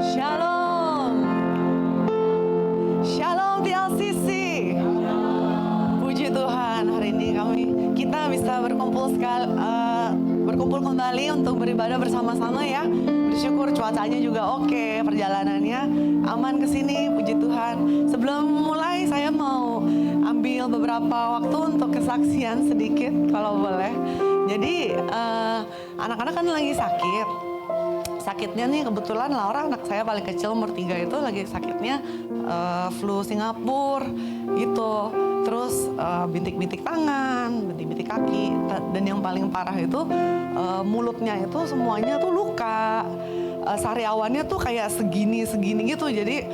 Shalom, Shalom TLCC. Puji Tuhan, hari ini kita bisa berkumpul kembali untuk beribadah bersama-sama ya. Bersyukur cuacanya juga oke, perjalanannya aman ke sini, puji Tuhan. Sebelum mulai saya mau ambil beberapa waktu untuk kesaksian sedikit kalau boleh. Jadi anak-anak kan lagi sakitnya nih, kebetulan Laura anak saya paling kecil umur 3 itu lagi sakitnya flu Singapura gitu. Terus bintik-bintik tangan, bintik-bintik kaki, dan yang paling parah itu mulutnya itu semuanya tuh luka. Sariawannya tuh kayak segini gitu, jadi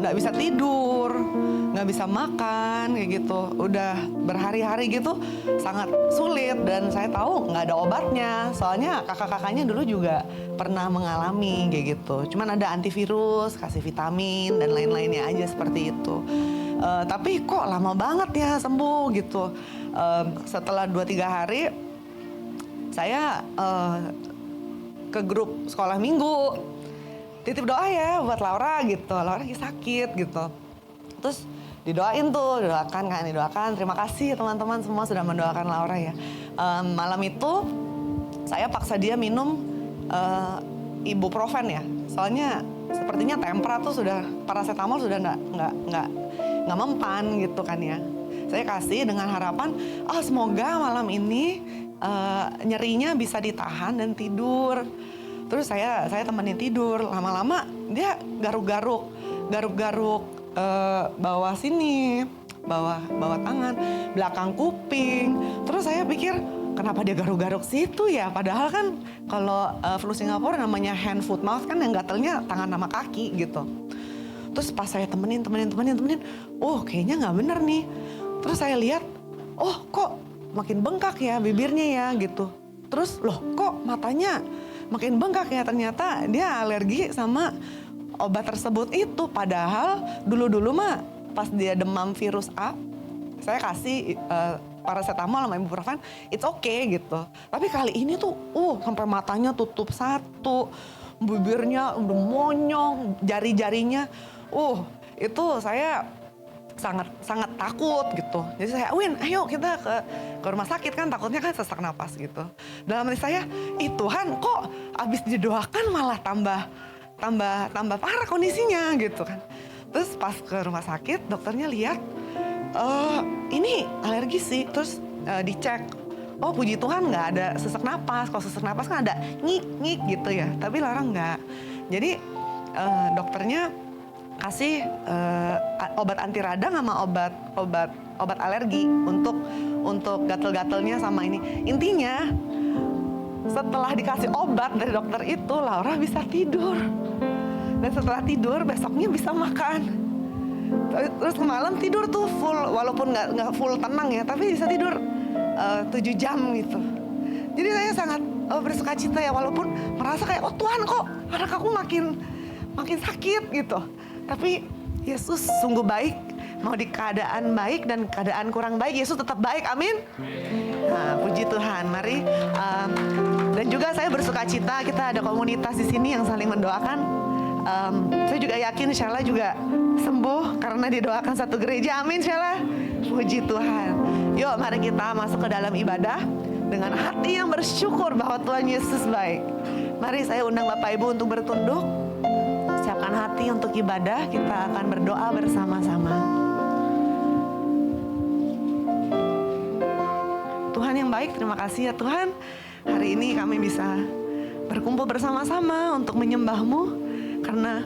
nggak bisa tidur, nggak bisa makan kayak gitu. Udah berhari-hari gitu, sangat sulit, dan saya tahu nggak ada obatnya. Soalnya kakak-kakaknya dulu juga pernah mengalami kayak gitu. Cuman ada antivirus, kasih vitamin dan lain-lainnya aja seperti itu. Tapi kok lama banget ya sembuh gitu. Setelah 2-3 hari saya ke grup sekolah minggu, titip doa ya buat Laura gitu. Laura lagi sakit gitu. Terus didoakan. Terima kasih teman-teman semua sudah mendoakan Laura ya. Malam itu saya paksa dia minum ibuprofen ya. Soalnya sepertinya tempra tuh paracetamol sudah nggak mempan gitu kan ya. Saya kasih dengan harapan, semoga malam ini nyerinya bisa ditahan dan tidur. Terus saya temenin tidur. Lama-lama dia garuk-garuk bawah sini, bawah tangan, belakang kuping. Terus saya pikir, kenapa dia garuk-garuk situ ya? Padahal kan kalau flu Singapura namanya hand foot mouth kan, yang gatelnya tangan sama kaki gitu. Terus pas saya temenin, kayaknya nggak bener nih. Terus saya lihat, kok makin bengkak ya bibirnya ya gitu. Terus kok matanya makin bengkak ya, ternyata dia alergi sama obat tersebut itu. Padahal dulu mah pas dia demam virus A, saya kasih paracetamol sama ibuprofen, it's okay gitu. Tapi kali ini tuh sampai matanya tutup satu, bibirnya udah monyong, jari-jarinya itu saya sangat takut gitu. Jadi saya, Win, ayo kita ke rumah sakit kan, takutnya kan sesak napas gitu. Dalam hati saya, Tuhan, kok abis didoakan malah tambah parah kondisinya gitu kan. Terus pas ke rumah sakit, dokternya lihat, ini alergi sih. Terus dicek, puji Tuhan nggak ada sesak napas. Kalau sesak napas kan ada ngik gitu ya, tapi Lara nggak. Jadi dokternya kasih obat anti radang sama obat alergi untuk gatel-gatelnya sama ini. Intinya setelah dikasih obat dari dokter itu, Laura bisa tidur. Dan setelah tidur besoknya bisa makan. Terus malam tidur tuh full, walaupun nggak full tenang ya, tapi bisa tidur 7 jam gitu. Jadi saya sangat bersuka cita ya, walaupun merasa kayak Tuhan, kok anak aku makin sakit gitu. Tapi Yesus sungguh baik. Mau di keadaan baik dan keadaan kurang baik, Yesus tetap baik, amin. Nah, puji Tuhan. Mari dan juga saya bersuka cita kita ada komunitas di sini yang saling mendoakan. Saya juga yakin Sheila juga sembuh karena didoakan satu gereja, amin Sheila. Puji Tuhan. Yuk mari kita masuk ke dalam ibadah dengan hati yang bersyukur bahwa Tuhan Yesus baik. Mari saya undang Bapak Ibu untuk bertunduk. Siapkan hati untuk ibadah, kita akan berdoa bersama-sama. Tuhan yang baik, terima kasih ya Tuhan. Hari ini kami bisa berkumpul bersama-sama untuk menyembah-Mu. Karena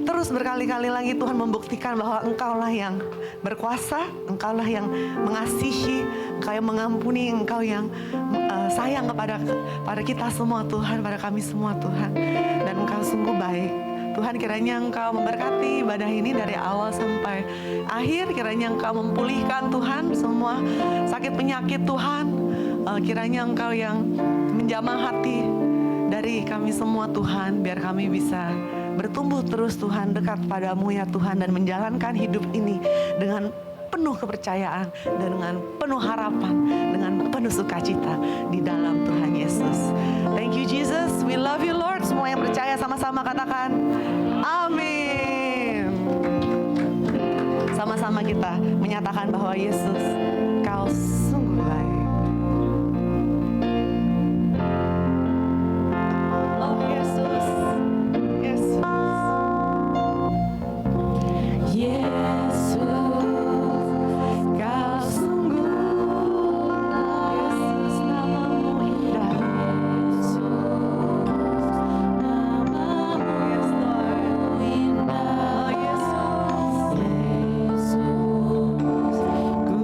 terus berkali-kali lagi Tuhan membuktikan bahwa Engkaulah yang berkuasa, Engkaulah yang mengasihi, Engkau yang mengampuni, Engkau yang sayang kepada kita semua Tuhan, pada kami semua Tuhan. Dan Engkau sungguh baik. Tuhan, kiranya Engkau memberkati ibadah ini dari awal sampai akhir. Kiranya Engkau memulihkan Tuhan semua sakit penyakit Tuhan. Kiranya Engkau yang menjamah hati dari kami semua Tuhan, biar kami bisa bertumbuh terus Tuhan, dekat padamu ya Tuhan, dan menjalankan hidup ini dengan penuh kepercayaan dan dengan penuh harapan, dengan penuh sukacita di dalam Tuhan Yesus. Thank you Jesus, we bersama katakan amin. Sama-sama kita menyatakan bahwa Yesus, Kau sungguh baik. Oh Yesus, Yesus. Yesus, Kau sungguh baik. Yesus, namamu indah. Yesus, namamu yes Lord indah. Oh Yesus, Yesus, ku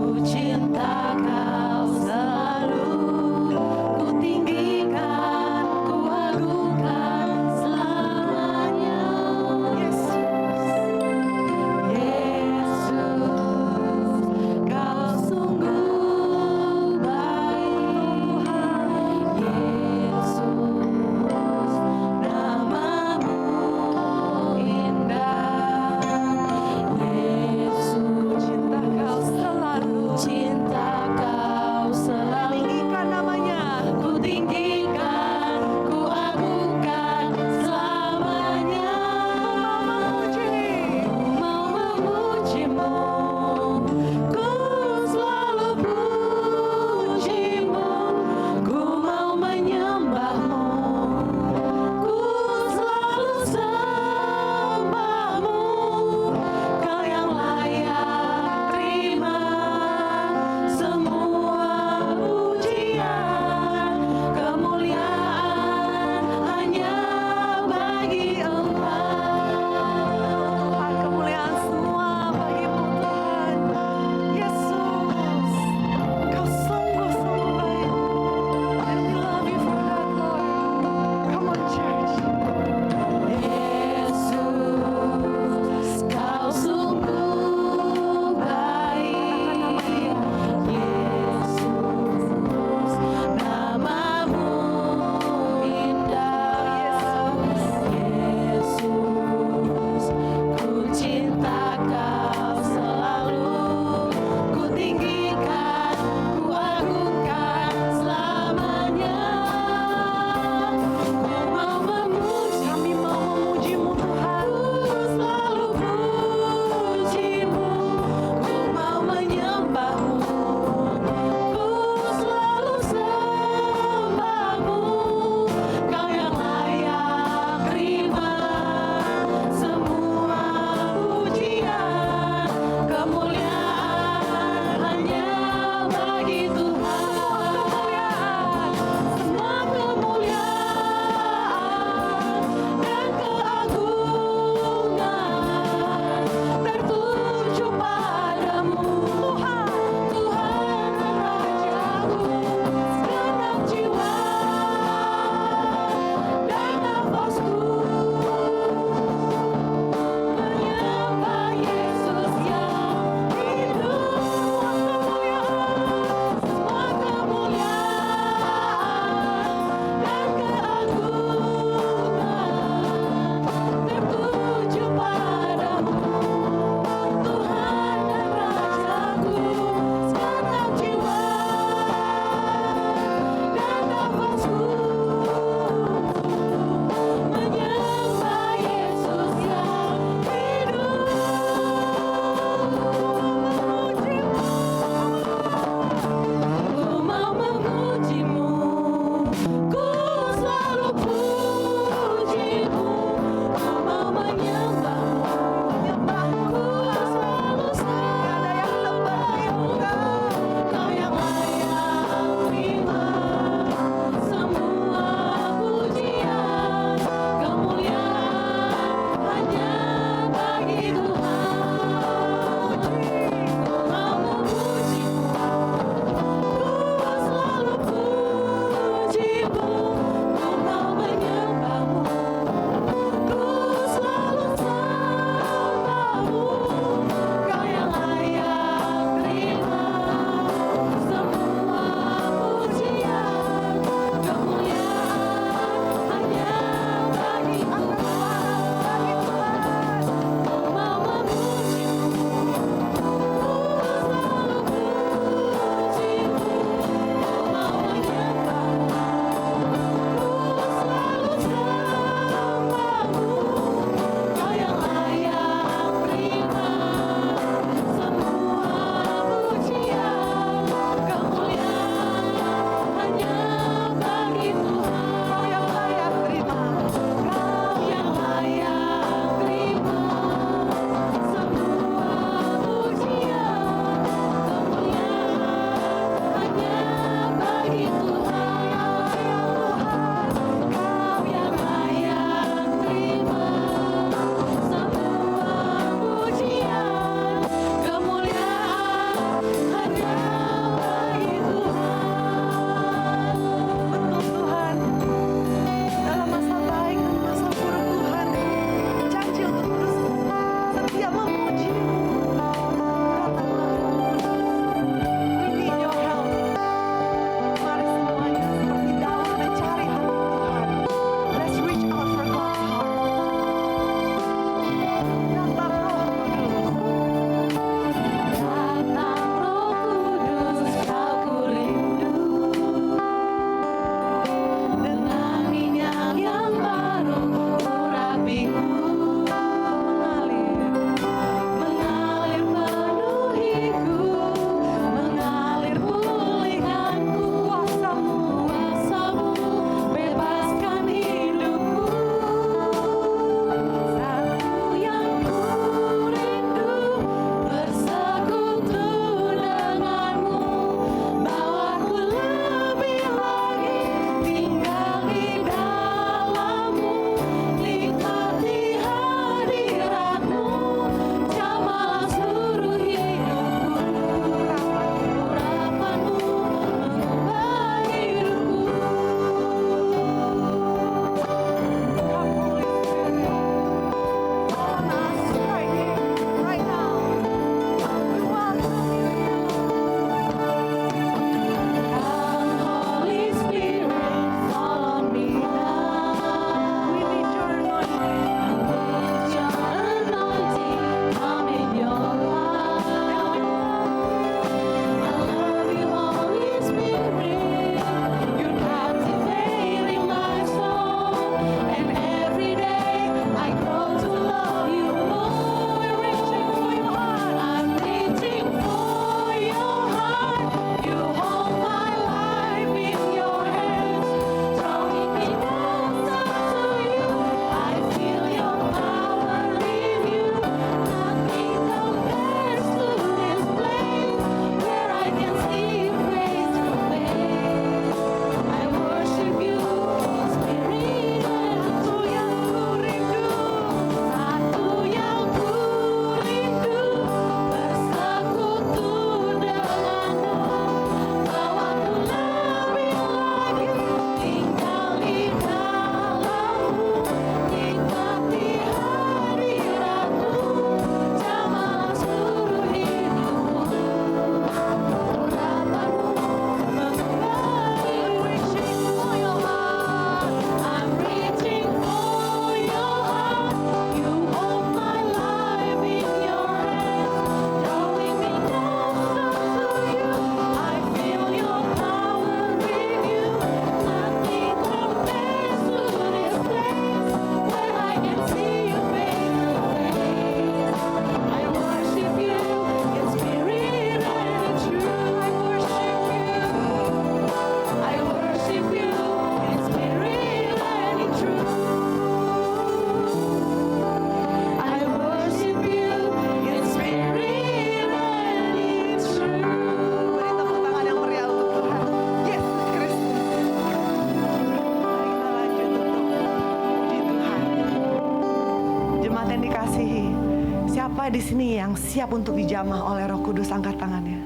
Siapa di sini yang siap untuk dijamah oleh Roh Kudus? Angkat tangannya.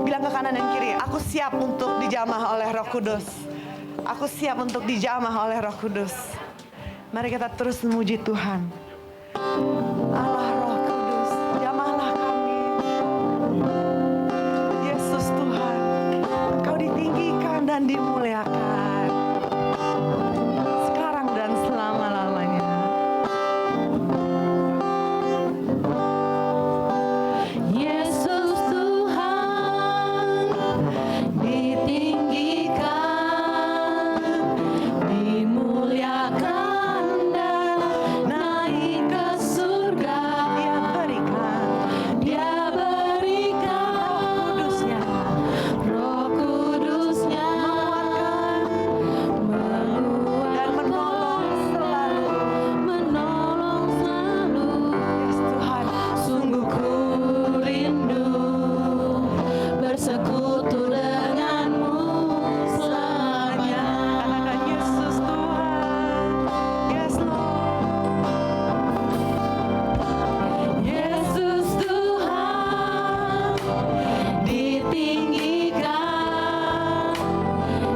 Bilang ke kanan dan kiri, aku siap untuk dijamah oleh Roh Kudus. Aku siap untuk dijamah oleh Roh Kudus. Mari kita terus memuji Tuhan. Allah Roh Kudus, jamahlah kami. Yesus Tuhan, Engkau ditinggikan dan dimuliakan sekarang dan selama-lamanya. Yesus Tuhan ditinggikan, dimuliakan dan naik ke surga. Dia berikan Roh Kudusnya, menguatkan Dan menolong selalu. menolong selalu. Yes Tuhan, Sungguh ku rindu bersekutu denganmu selamanya. katakan Yesus Tuhan. Yes Lord. Yesus Tuhan ditinggikan,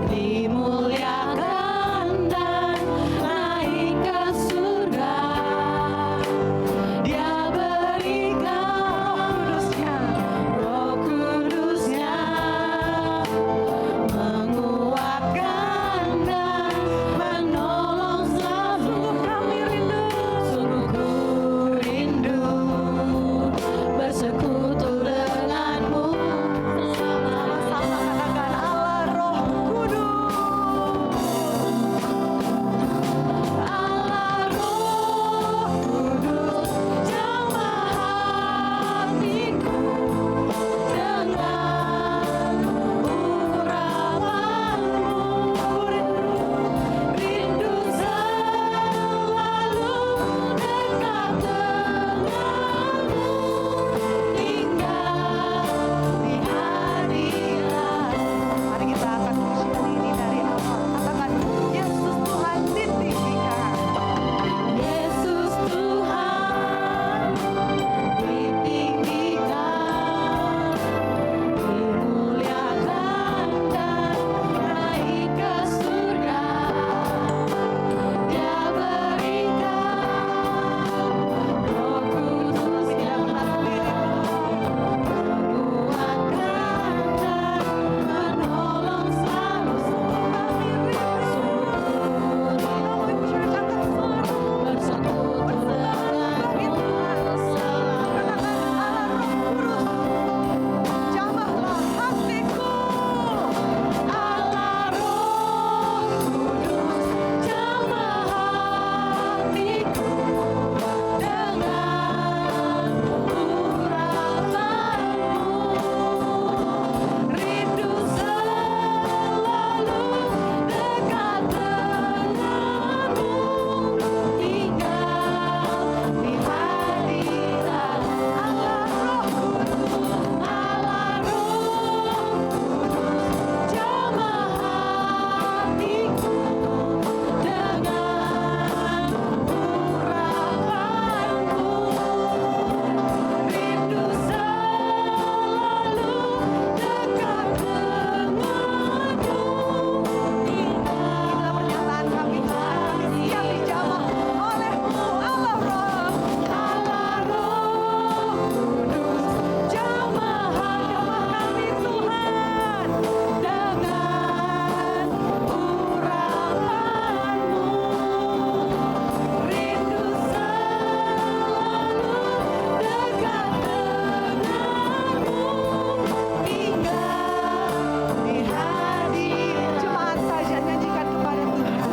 dimuliakan dan naik ke surga. Dia berikan Roh Kudusnya, menguatkan dan menolong selalu. Sungguh ku rindu bersekutu denganmu Sama-sama selamanya. katakan Allah Roh Kudus. Allah Roh Kudus, jamah hatiku dengan urapanmu. Rindu selalu dekat denganmu, tinggal di hadirat. Mari kita akan pujian ini dari awal. Katakan Yesus Tuhan ditinggikan. Yesus Tuhan ditinggikan, dimuliakan dan naik ke surga. Dia berikan Roh Kudusnya, menguatkan dan menolong selalu. Bersekutu denganmu selamanya. Jamahlah hatiku. Allah Roh Kudus, jamah hatiku dengan urapanmu. Rindu selalu dekat denganmu, tinggal di hadirat. Allah Roh Kudus, jamah hatiku dengan urapanmu. Rindu selalu dekat denganmu, Inilah pernyataan kami Tuhan. Kami siap dijamah oleh-Mu. Allah Roh. Allah Roh Kudus, jamah kami Tuhan dengan urapanmu. Rindu selalu dekat denganmu, tinggal di hadirat. Jemaat saja nyanyikan kepada Tuhan.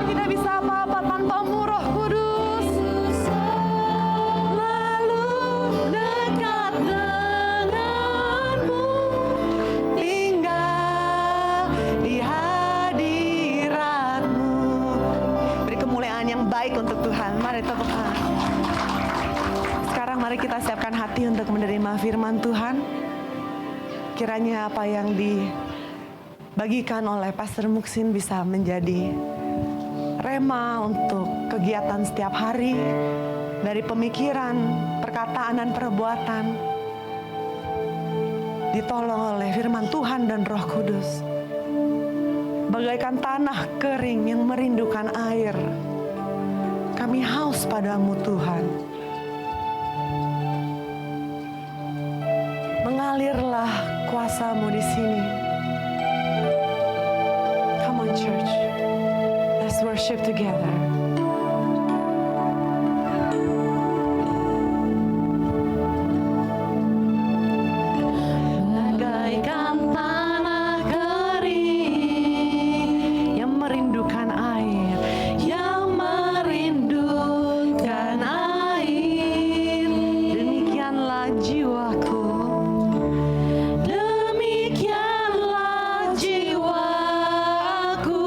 Tidak bisa apa-apa tanpa-Mu Roh Kudus. Selalu dekat denganmu, Tinggal di hadirat-Mu. Beri kemuliaan yang baik untuk Tuhan. Mari tepuk tangan. Sekarang mari kita siapkan hati untuk menerima firman Tuhan. Kiranya apa yang dibagikan oleh Pastor Muksin bisa menjadi rema untuk kegiatan setiap hari, dari pemikiran, perkataan, dan perbuatan. Ditolong oleh firman Tuhan dan Roh Kudus. Bagaikan tanah kering yang merindukan air. Kami haus padamu Tuhan. Mengalirlah kuasa-Mu di sini. Come on church. Let's worship together. Bagaikan tanah kering Yang merindukan air. yang merindukan air, Demikianlah jiwaku. demikianlah jiwaku.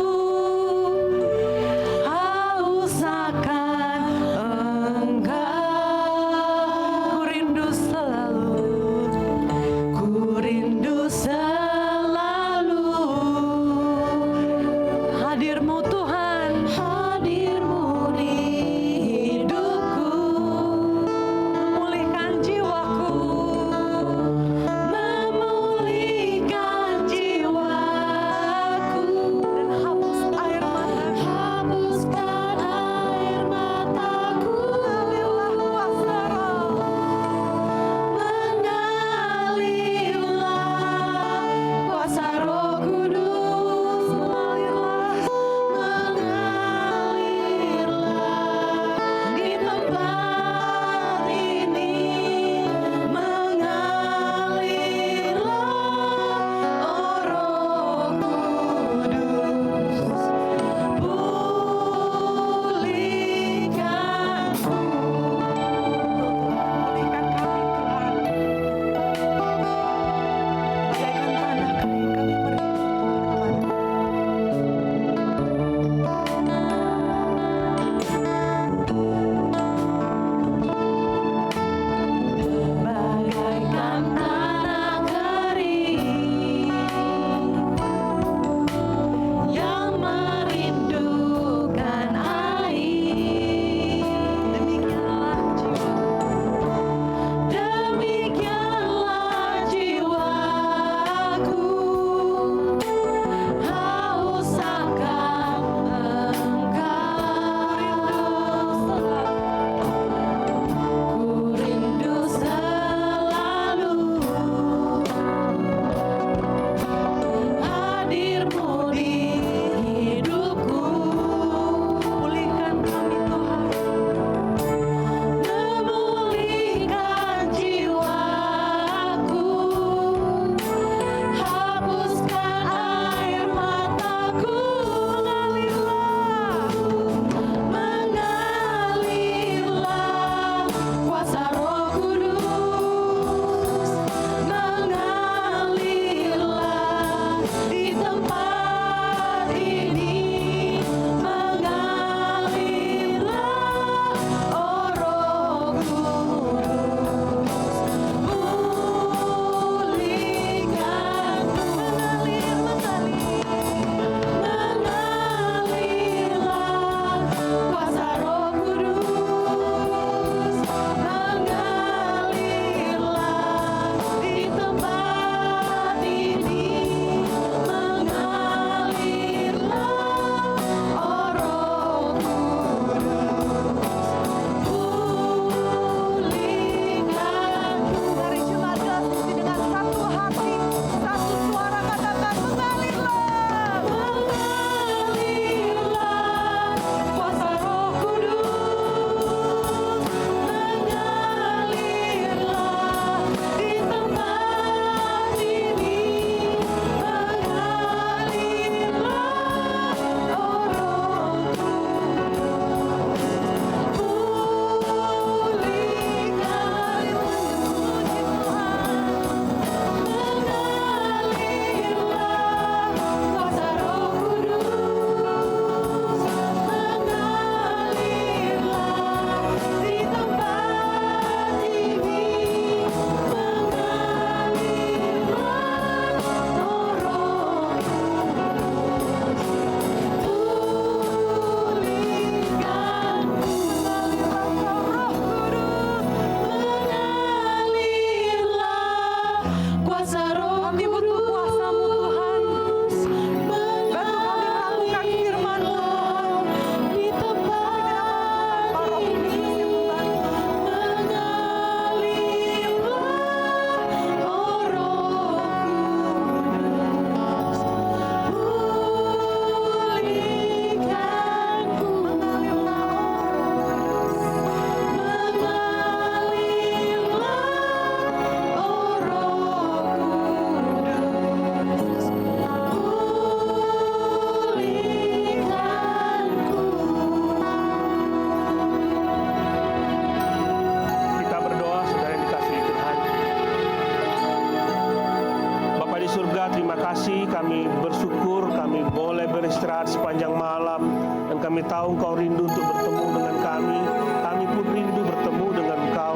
kami bersyukur, kami boleh beristirahat sepanjang malam, dan kami tahu Engkau rindu untuk bertemu dengan kami. Kami pun rindu bertemu dengan Engkau,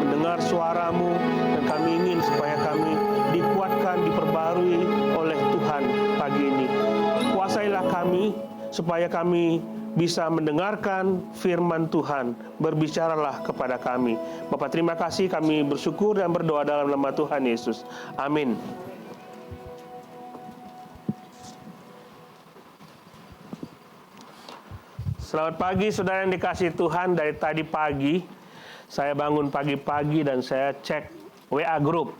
mendengar suara-Mu, dan kami ingin supaya kami dikuatkan, diperbarui oleh Tuhan pagi ini. Kuasailah kami, supaya kami bisa mendengarkan firman Tuhan. Berbicaralah kepada kami. Bapa, terima kasih, kami bersyukur dan berdoa dalam nama Tuhan Yesus. Amin. Selamat pagi saudara yang dikasihi Tuhan. Dari tadi pagi saya bangun pagi-pagi dan saya cek WA group.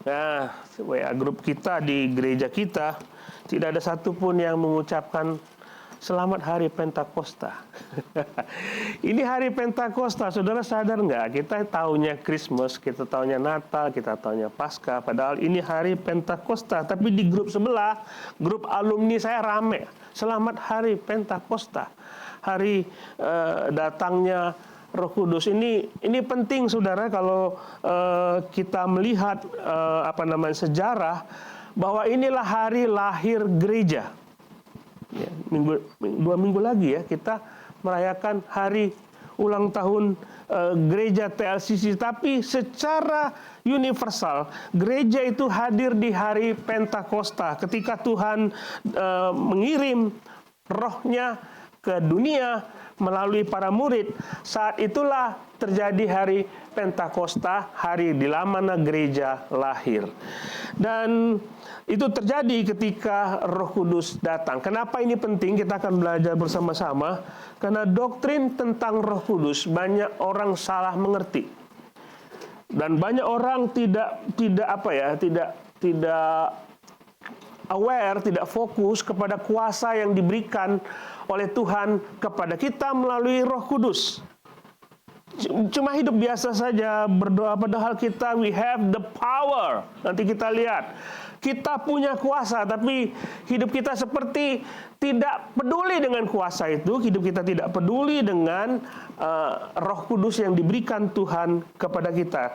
Nah, WA group kita di gereja kita tidak ada satupun yang mengucapkan Selamat Hari Pentakosta. Ini Hari Pentakosta, saudara sadar nggak? Kita taunya Christmas, kita taunya Natal, kita taunya Paskah. Padahal ini Hari Pentakosta. Tapi di grup sebelah, grup alumni saya rame. Selamat Hari Pentakosta. Hari datangnya Roh Kudus. Ini penting, saudara, kalau kita melihat sejarah bahwa inilah hari lahir gereja. Ya, dua minggu lagi ya kita merayakan hari ulang tahun gereja TLCC. Tapi secara universal gereja itu hadir di hari Pentakosta ketika Tuhan mengirim rohnya ke dunia melalui para murid. Saat itulah terjadi hari Pentakosta, hari di mana gereja lahir. Dan itu terjadi ketika Roh Kudus datang. Kenapa ini penting? Kita akan belajar bersama-sama. Karena doktrin tentang Roh Kudus banyak orang salah mengerti. Dan banyak orang tidak aware, tidak fokus kepada kuasa yang diberikan oleh Tuhan kepada kita melalui Roh Kudus. Cuma hidup biasa saja, berdoa, padahal we have the power. Nanti kita lihat, kita punya kuasa, tapi hidup kita seperti tidak peduli dengan kuasa itu. Hidup kita tidak peduli dengan Roh Kudus yang diberikan Tuhan kepada kita.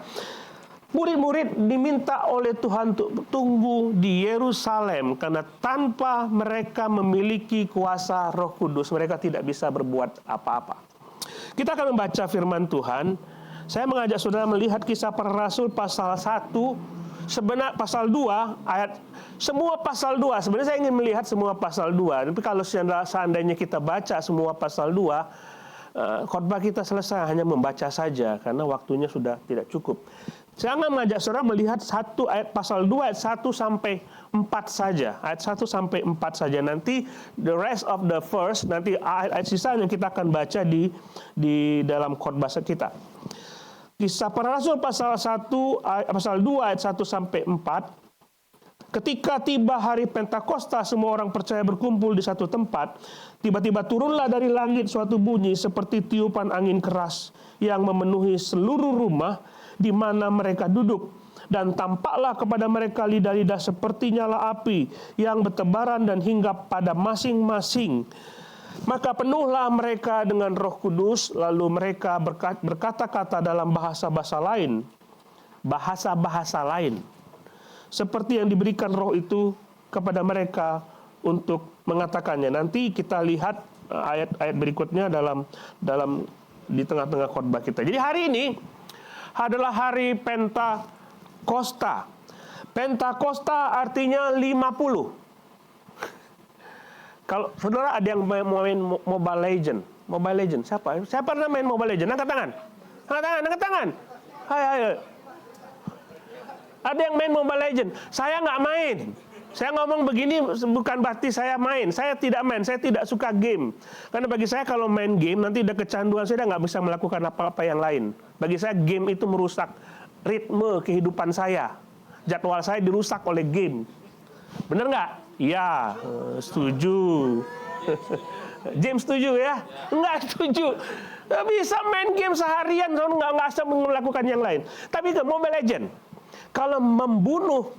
Murid-murid diminta oleh Tuhan untuk tunggu di Yerusalem, karena tanpa mereka memiliki kuasa Roh Kudus, mereka tidak bisa berbuat apa-apa. Kita akan membaca firman Tuhan. Saya mengajak saudara melihat Kisah Para Rasul pasal 1, pasal 2, semua pasal 2. Sebenarnya saya ingin melihat semua pasal 2. Tapi kalau seandainya kita baca semua pasal 2, khotbah kita selesai hanya membaca saja, karena waktunya sudah tidak cukup. Saya akan mengajak saudara melihat pasal 2 ayat 1 sampai 4 saja. Ayat 1 sampai 4 saja. Nanti the rest of the verse, nanti ayat sisanya kita akan baca di dalam khotbah kita. Kisah Para Rasul pasal 2 ayat 1 sampai 4. Ketika tiba hari Pentakosta, semua orang percaya berkumpul di satu tempat. Tiba-tiba turunlah dari langit suatu bunyi seperti tiupan angin keras yang memenuhi seluruh rumah di mana mereka duduk. Dan tampaklah kepada mereka lidah-lidah seperti nyala api yang bertebaran dan hinggap pada masing-masing. Maka penuhlah mereka dengan Roh Kudus, lalu mereka berkata-kata dalam bahasa-bahasa lain, seperti yang diberikan Roh itu kepada mereka untuk mengatakannya. Nanti kita lihat ayat-ayat berikutnya di tengah-tengah khotbah kita. Jadi hari ini adalah hari Pentakosta. Pentakosta artinya 50. Kalau saudara ada yang main Mobile Legend, siapa? Saya pernah main Mobile Legend. Angkat tangan. Hai. Ada yang main Mobile Legend. Saya nggak main. Saya ngomong begini bukan berarti saya main. Saya tidak main. Saya tidak suka game. Karena bagi saya kalau main game nanti udah kecanduan, saya nggak bisa melakukan apa-apa yang lain. Bagi saya game itu merusak ritme kehidupan saya. Jadwal saya dirusak oleh game. Bener nggak? Ya, setuju. James setuju ya? Nggak setuju. Nggak bisa main game seharian, nggak bisa melakukan yang lain. Tapi ke Mobile Legend, kalau membunuh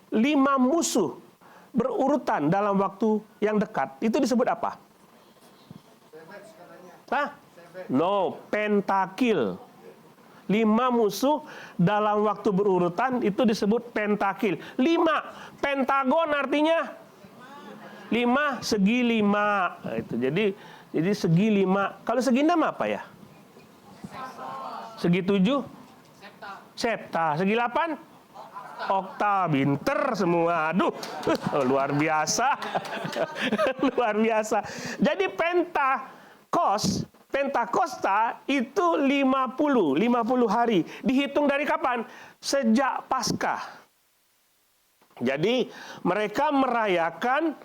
5 musuh berurutan dalam waktu yang dekat, itu disebut apa? No, pentakill. 5 5 musuh dalam waktu berurutan itu disebut pentakil. 5, pentagon artinya 5, segi 5. Nah, itu. Jadi segi 5. Kalau segi 6 apa ya? Segi 7? Septa. Segi 8? Okta. Binter semua. Aduh, luar biasa. Luar biasa. Jadi Pentakosta itu 50 hari. Dihitung dari kapan? Sejak Paskah. Jadi mereka merayakan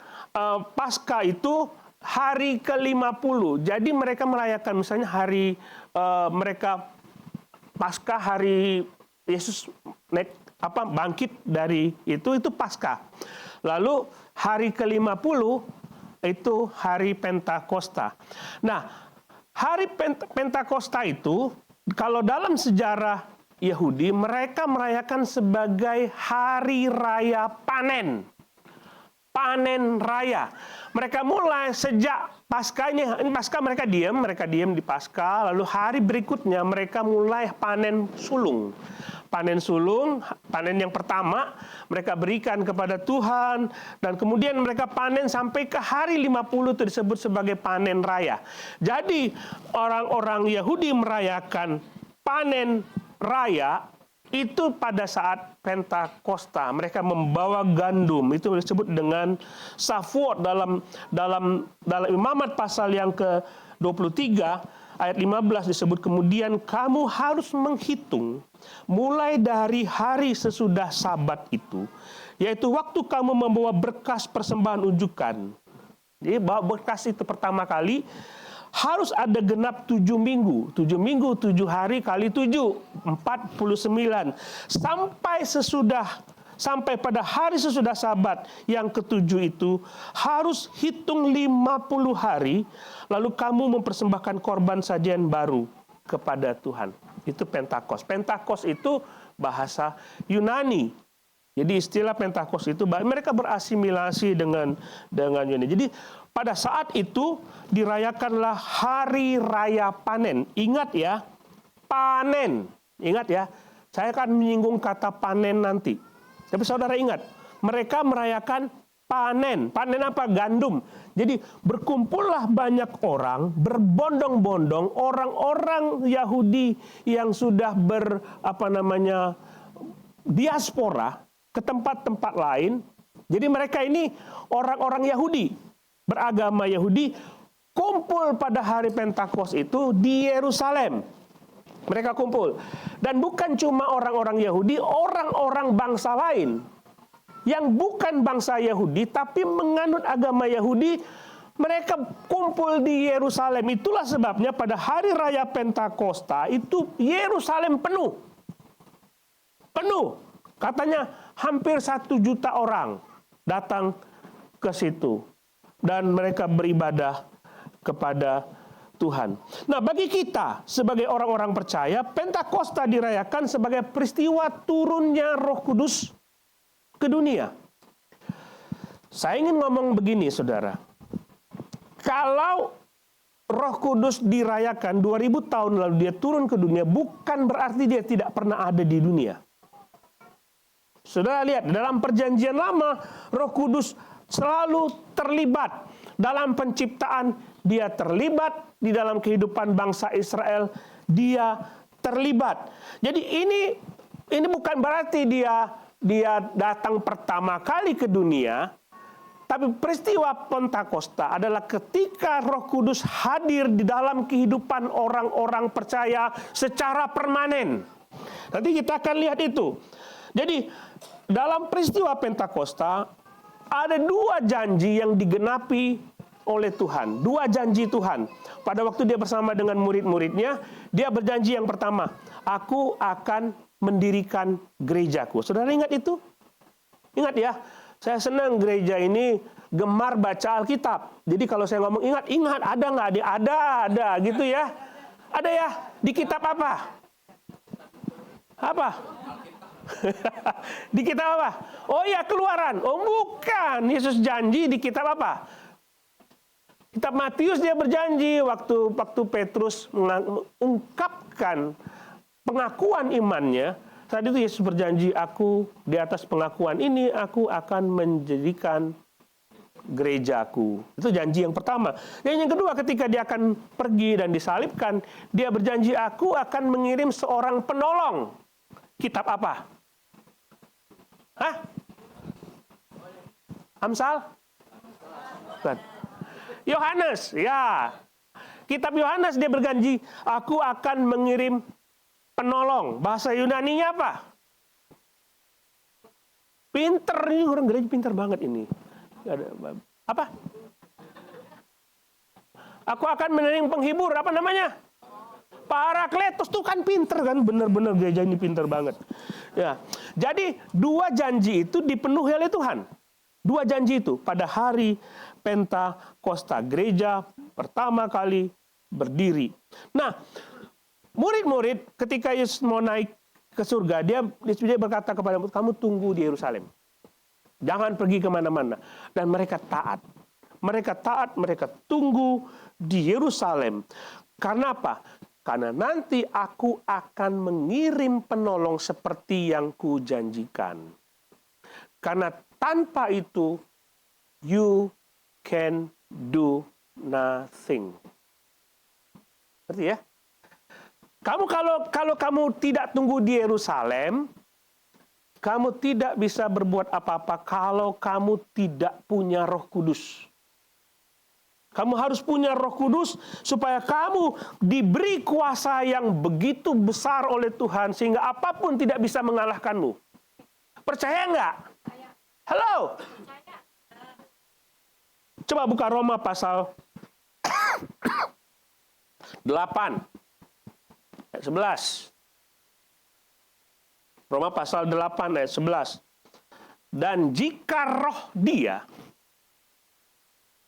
Paskah itu hari ke-50. Jadi mereka merayakan misalnya hari mereka Paskah, hari Yesus bangkit dari itu Paskah. Lalu hari ke-50 itu hari Pentakosta. Nah, hari Pentakosta itu kalau dalam sejarah Yahudi mereka merayakan sebagai hari raya panen. Panen raya. Mereka mulai sejak Paskahnya, Paskah mereka diam di Paskah, lalu hari berikutnya mereka mulai panen sulung. Panen sulung, panen yang pertama mereka berikan kepada Tuhan, dan kemudian mereka panen sampai ke hari 50 itu disebut sebagai panen raya. Jadi orang-orang Yahudi merayakan panen raya itu pada saat Pentakosta. Mereka membawa gandum, itu disebut dengan Shavuot dalam Imamat pasal yang ke-23 ayat 15 disebut, kemudian kamu harus menghitung mulai dari hari sesudah Sabat itu, yaitu waktu kamu membawa berkas persembahan unjukan. Jadi bawa berkas itu pertama kali harus ada genap 7 minggu. 7 minggu, 7 hari kali 7, 49. Sampai pada hari sesudah Sabat yang ke-7 itu harus hitung 50 hari, lalu kamu mempersembahkan korban sajian baru kepada Tuhan. Itu Pentakos. Pentakos itu bahasa Yunani. Jadi istilah Pentakos itu mereka berasimilasi dengan Yunani. Jadi pada saat itu dirayakanlah hari raya panen. Ingat ya, panen. Ingat ya, saya akan menyinggung kata panen nanti. Tapi saudara ingat, mereka merayakan panen. Panen apa? Gandum. Jadi berkumpullah banyak orang, berbondong-bondong, orang-orang Yahudi yang sudah diaspora ke tempat-tempat lain. Jadi mereka ini orang-orang Yahudi, beragama Yahudi, kumpul pada hari Pentakos itu di Yerusalem. Mereka kumpul. Dan bukan cuma orang-orang Yahudi, orang-orang bangsa lain yang bukan bangsa Yahudi tapi menganut agama Yahudi, mereka kumpul di Yerusalem. Itulah sebabnya pada hari raya Pentakosta itu Yerusalem penuh. Penuh. Katanya hampir 1 juta orang datang ke situ. Dan mereka beribadah kepada Tuhan. Nah, bagi kita sebagai orang-orang percaya, Pentakosta dirayakan sebagai peristiwa turunnya Roh Kudus ke dunia. Saya ingin ngomong begini, saudara. Kalau Roh Kudus dirayakan 2000 tahun lalu dia turun ke dunia, bukan berarti dia tidak pernah ada di dunia. Saudara lihat, dalam perjanjian lama, Roh Kudus selalu terlibat dalam penciptaan, dia terlibat di dalam kehidupan bangsa Israel, dia terlibat. Jadi ini bukan berarti dia datang pertama kali ke dunia, tapi peristiwa Pentakosta adalah ketika Roh Kudus hadir di dalam kehidupan orang-orang percaya secara permanen. Nanti kita akan lihat itu. Jadi dalam peristiwa Pentakosta ada 2 janji yang digenapi oleh Tuhan. 2 janji Tuhan. Pada waktu dia bersama dengan murid-muridnya, dia berjanji yang pertama, aku akan mendirikan gerejaku. Saudara ingat itu? Ingat ya, saya senang gereja ini gemar baca Alkitab. Jadi kalau saya ngomong ingat, ada nggak? Ada gitu ya. Ada ya? Di kitab apa? Apa? Di kitab apa? Oh ya, Keluaran. Oh bukan, Yesus janji di kitab apa? Kitab Matius dia berjanji waktu Petrus mengungkapkan pengakuan imannya, saat itu Yesus berjanji, aku di atas pengakuan ini, aku akan menjadikan gerejaku. Itu janji yang pertama. Dan yang kedua, ketika dia akan pergi dan disalibkan, dia berjanji, aku akan mengirim seorang penolong. Kitab apa? Hah? Amsal? Bukan. Yohanes, ya. Kitab Yohanes dia berjanji, aku akan mengirim penolong. Bahasa Yunaninya apa? Pinter, ini orang gereja pinter banget ini. Apa? Aku akan mengirim penghibur, apa namanya? Parakletos, tuh kan pinter kan, bener-bener gereja ini pinter banget. Ya, jadi dua janji itu dipenuhi oleh Tuhan. Dua janji itu pada hari Pentakosta, gereja pertama kali berdiri. Nah, murid-murid ketika Yesus mau naik ke surga, dia berkata kepada murid, kamu tunggu di Yerusalem. Jangan pergi kemana-mana. Dan mereka taat. Mereka taat, mereka tunggu di Yerusalem. Karena apa? Karena nanti aku akan mengirim penolong seperti yang kujanjikan. Karena tanpa itu, you can do nothing. Ngerti ya? Kamu kalau kamu tidak tunggu di Yerusalem, kamu tidak bisa berbuat apa-apa kalau kamu tidak punya Roh Kudus. Kamu harus punya Roh Kudus supaya kamu diberi kuasa yang begitu besar oleh Tuhan sehingga apapun tidak bisa mengalahkanmu. Percaya nggak? Halo? Coba buka Roma pasal 8 ayat 11. Roma pasal 8 ayat 11. Dan jika roh Dia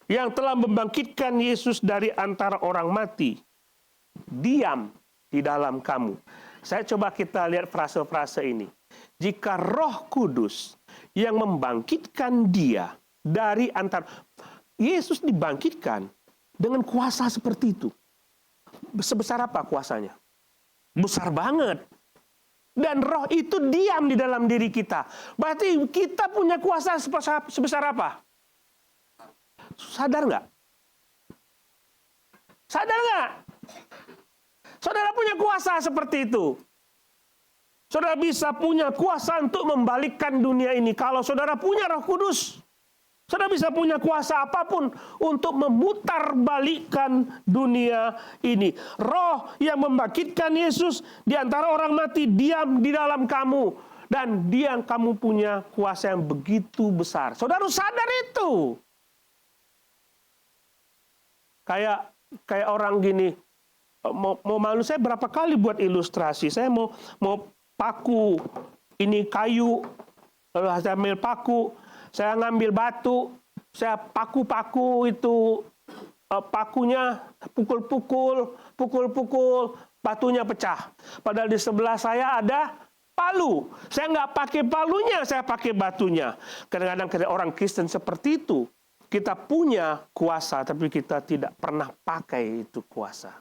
yang telah membangkitkan Yesus dari antara orang mati diam di dalam kamu. Saya coba kita lihat frase-frase ini. Jika Roh Kudus yang membangkitkan Dia dari antara, Yesus dibangkitkan dengan kuasa seperti itu. Sebesar apa kuasanya? Besar banget. Dan roh itu diam di dalam diri kita. Berarti kita punya kuasa sebesar apa? Sadar nggak? Sadar nggak? Saudara punya kuasa seperti itu. Saudara bisa punya kuasa untuk membalikkan dunia ini. Kalau saudara punya Roh Kudus, saudara bisa punya kuasa apapun untuk memutarbalikkan dunia ini. Roh yang membangkitkan Yesus di antara orang mati diam di dalam kamu. Dan kamu punya kuasa yang begitu besar. Saudara harus sadar itu. Kayak orang gini, mau malu saya berapa kali buat ilustrasi. Saya mau paku, ini kayu, lalu saya ambil paku, saya ngambil batu, saya paku-paku itu, pakunya pukul-pukul, batunya pecah. Padahal di sebelah saya ada palu. Saya nggak pakai palunya, saya pakai batunya. Kadang-kadang orang Kristen seperti itu. Kita punya kuasa, tapi kita tidak pernah pakai itu kuasa.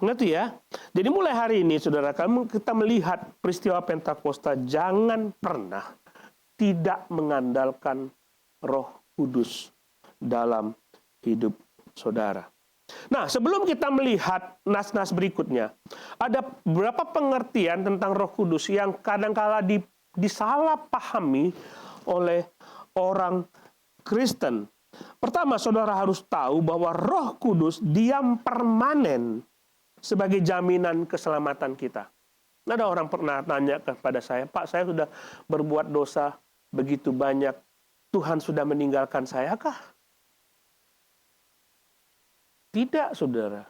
Ngerti ya? Jadi mulai hari ini, saudara, kita melihat peristiwa Pentakosta, jangan pernah tidak mengandalkan Roh Kudus dalam hidup saudara. Nah, sebelum kita melihat nas-nas berikutnya, ada beberapa pengertian tentang Roh Kudus yang kadang-kala disalahpahami oleh orang Kristen. Pertama, saudara harus tahu bahwa Roh Kudus diam permanen sebagai jaminan keselamatan kita. Ada orang pernah tanya kepada saya, Pak, saya sudah berbuat dosa begitu banyak, Tuhan sudah meninggalkan saya kah? Tidak, saudara.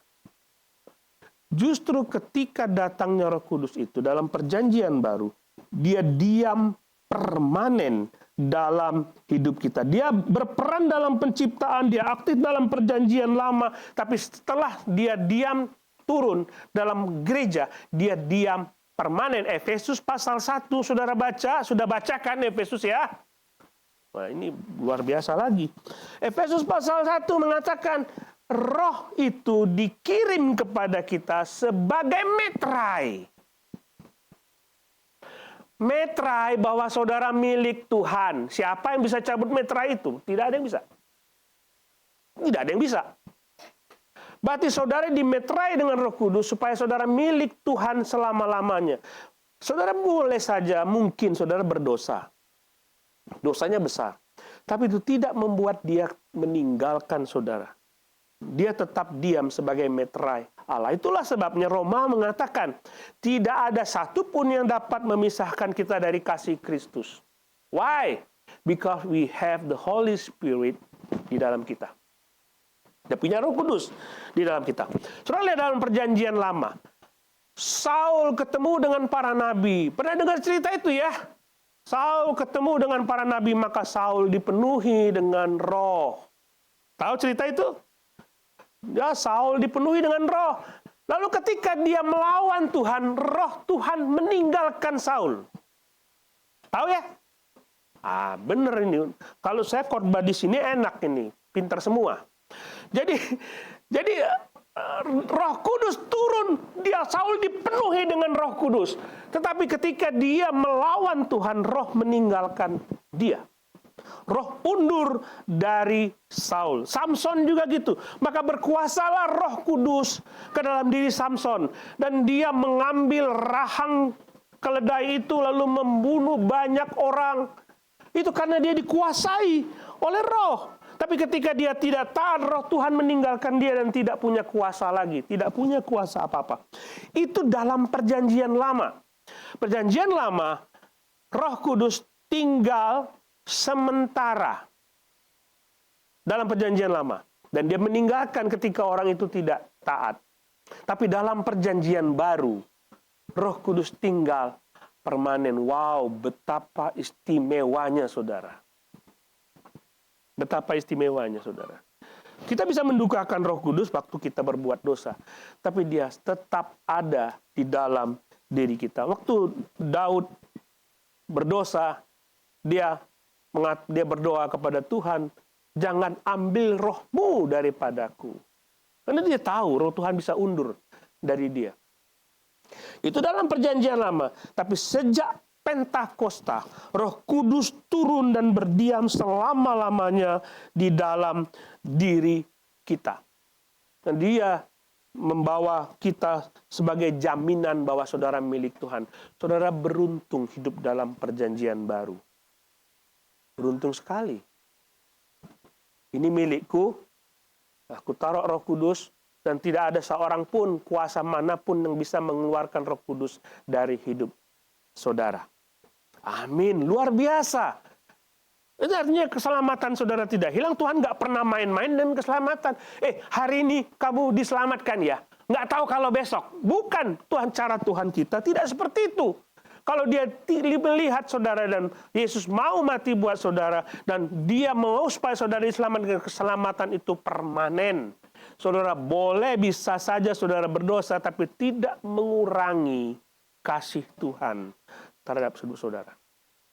Justru ketika datangnya Roh Kudus itu dalam perjanjian baru, dia diam permanen dalam hidup kita. Dia berperan dalam penciptaan, dia aktif dalam perjanjian lama, tapi setelah dia diam turun dalam gereja, dia diam permanen. Efesus pasal 1, saudara baca, sudah bacakan Efesus ya? Wah, ini luar biasa lagi. Efesus pasal 1 mengatakan, Roh itu dikirim kepada kita sebagai metrai. Metrai bahwa saudara milik Tuhan. Siapa yang bisa cabut metrai itu? Tidak ada yang bisa. Tidak ada yang bisa. Berarti saudara dimetrai dengan Roh Kudus supaya saudara milik Tuhan selama-lamanya. Saudara boleh saja mungkin saudara berdosa. Dosanya besar. Tapi itu tidak membuat dia meninggalkan saudara. Dia tetap diam sebagai metrai Allah. Itulah sebabnya Roma mengatakan, tidak ada satupun yang dapat memisahkan kita dari kasih Kristus. Why? Because we have the Holy Spirit di dalam kita. Dia punya Roh Kudus di dalam kita. Saudara lihat dalam perjanjian lama. Saul ketemu dengan para nabi. Pernah dengar cerita itu ya? Saul ketemu dengan para nabi, maka Saul dipenuhi dengan roh. Tahu cerita itu? Ya, Saul dipenuhi dengan roh. Lalu ketika dia melawan Tuhan, roh Tuhan meninggalkan Saul. Tahu ya? Bener ini. Kalau saya khotbah di sini enak ini, pintar semua. Jadi Roh Kudus turun, Saul dipenuhi dengan Roh Kudus. Tetapi ketika dia melawan Tuhan, roh meninggalkan dia. Roh undur dari Saul. Samson juga gitu. Maka berkuasalah Roh Kudus ke dalam diri Samson. Dan dia mengambil rahang keledai itu lalu membunuh banyak orang. Itu karena dia dikuasai oleh roh. Tapi ketika dia tidak taat, roh Tuhan meninggalkan dia dan tidak punya kuasa lagi. Tidak punya kuasa apa-apa. Itu dalam perjanjian lama. Perjanjian lama, Roh Kudus tinggal sementara dalam perjanjian lama. Dan dia meninggalkan ketika orang itu tidak taat. Tapi dalam perjanjian baru, Roh Kudus tinggal permanen. Wow, betapa istimewanya saudara. Betapa istimewanya saudara. Kita bisa mendukakan Roh Kudus waktu kita berbuat dosa. Tapi dia tetap ada di dalam diri kita. Waktu Daud berdosa, dia berdoa kepada Tuhan, jangan ambil rohmu daripadaku. Karena dia tahu roh Tuhan bisa undur dari dia. Itu dalam perjanjian lama. Tapi sejak Pentakosta, Roh Kudus turun dan berdiam selama-lamanya di dalam diri kita. Dan dia membawa kita sebagai jaminan bahwa saudara milik Tuhan. Saudara beruntung hidup dalam perjanjian baru. Beruntung sekali. Ini milikku, aku taruh Roh Kudus, dan tidak ada seorang pun, kuasa manapun yang bisa mengeluarkan Roh Kudus dari hidup saudara. Amin, luar biasa. Itu artinya keselamatan saudara tidak hilang. Tuhan nggak pernah main-main dengan keselamatan. Hari ini kamu diselamatkan ya. Nggak tahu kalau besok. Bukan, cara Tuhan kita tidak seperti itu. Kalau dia melihat saudara dan Yesus mau mati buat saudara, dan dia mau supaya saudara diselamatkan, keselamatan itu permanen. Saudara boleh bisa saja saudara berdosa, tapi tidak mengurangi kasih Tuhan terhadap saudara.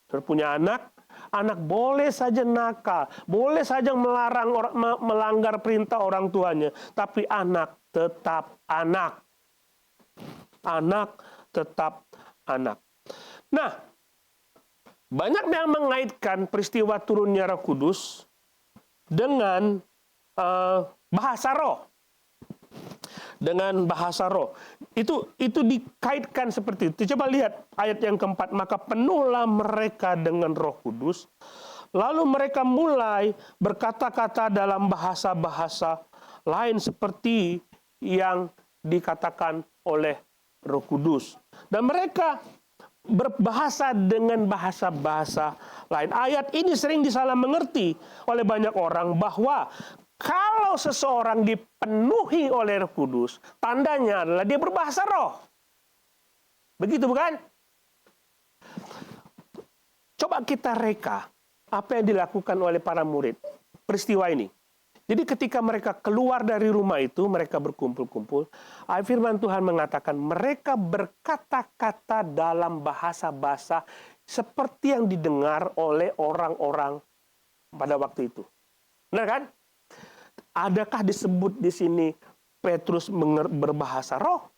Saudara punya anak boleh saja nakal, boleh saja melanggar perintah orang tuanya, tapi anak tetap anak. Anak tetap anak. Nah, banyak yang mengaitkan peristiwa turunnya Roh Kudus dengan bahasa roh. Dengan bahasa roh. Itu dikaitkan seperti itu. Coba lihat ayat yang keempat. Maka penuhlah mereka dengan Roh Kudus. Lalu mereka mulai berkata-kata dalam bahasa-bahasa lain seperti yang dikatakan oleh Roh Kudus. Dan mereka berbahasa dengan bahasa-bahasa lain. Ayat ini sering disalah mengerti oleh banyak orang bahwa kalau seseorang dipenuhi oleh Roh Kudus, tandanya adalah dia berbahasa roh. Begitu bukan? Coba kita reka apa yang dilakukan oleh para murid peristiwa ini. Jadi ketika mereka keluar dari rumah itu, mereka berkumpul-kumpul. Firman Tuhan mengatakan mereka berkata-kata dalam bahasa-bahasa seperti yang didengar oleh orang-orang pada waktu itu. Benar kan? adakah disebut di sini Petrus berbahasa roh?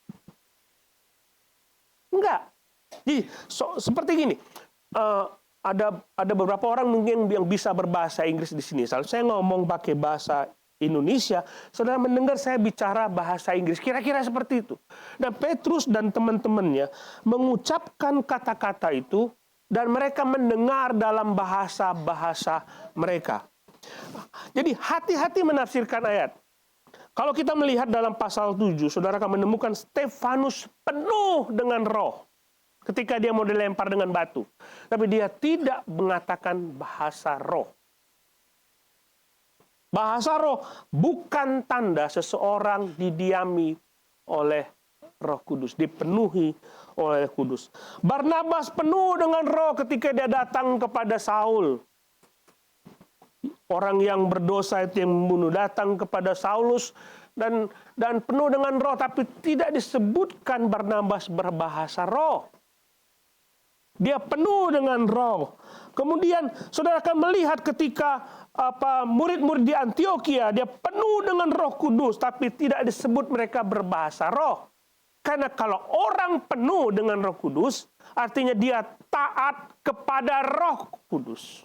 Enggak. Jadi seperti gini, ada beberapa orang mungkin yang bisa berbahasa Inggris di sini. Kalau saya ngomong pakai bahasa Indonesia, saudara mendengar saya bicara bahasa Inggris, kira-kira seperti itu. Dan Petrus dan teman-temannya mengucapkan kata-kata itu, dan mereka mendengar dalam bahasa-bahasa mereka. Jadi hati-hati menafsirkan ayat. Kalau kita melihat dalam pasal 7, saudara akan menemukan Stefanus penuh dengan roh ketika dia mau dilempar dengan batu. Tapi dia tidak mengatakan bahasa roh. Bahasa roh bukan tanda seseorang didiami oleh Roh Kudus, dipenuhi oleh Kudus. Barnabas penuh dengan roh ketika dia datang kepada Saul. Orang yang berdosa itu yang membunuh datang kepada Saulus dan penuh dengan roh, tapi tidak disebutkan Barnabas berbahasa roh. Dia penuh dengan roh. Kemudian saudara akan melihat ketika murid-murid di Antioquia, dia penuh dengan Roh Kudus, tapi tidak disebut mereka berbahasa roh. Karena kalau orang penuh dengan Roh Kudus, artinya dia taat kepada Roh Kudus.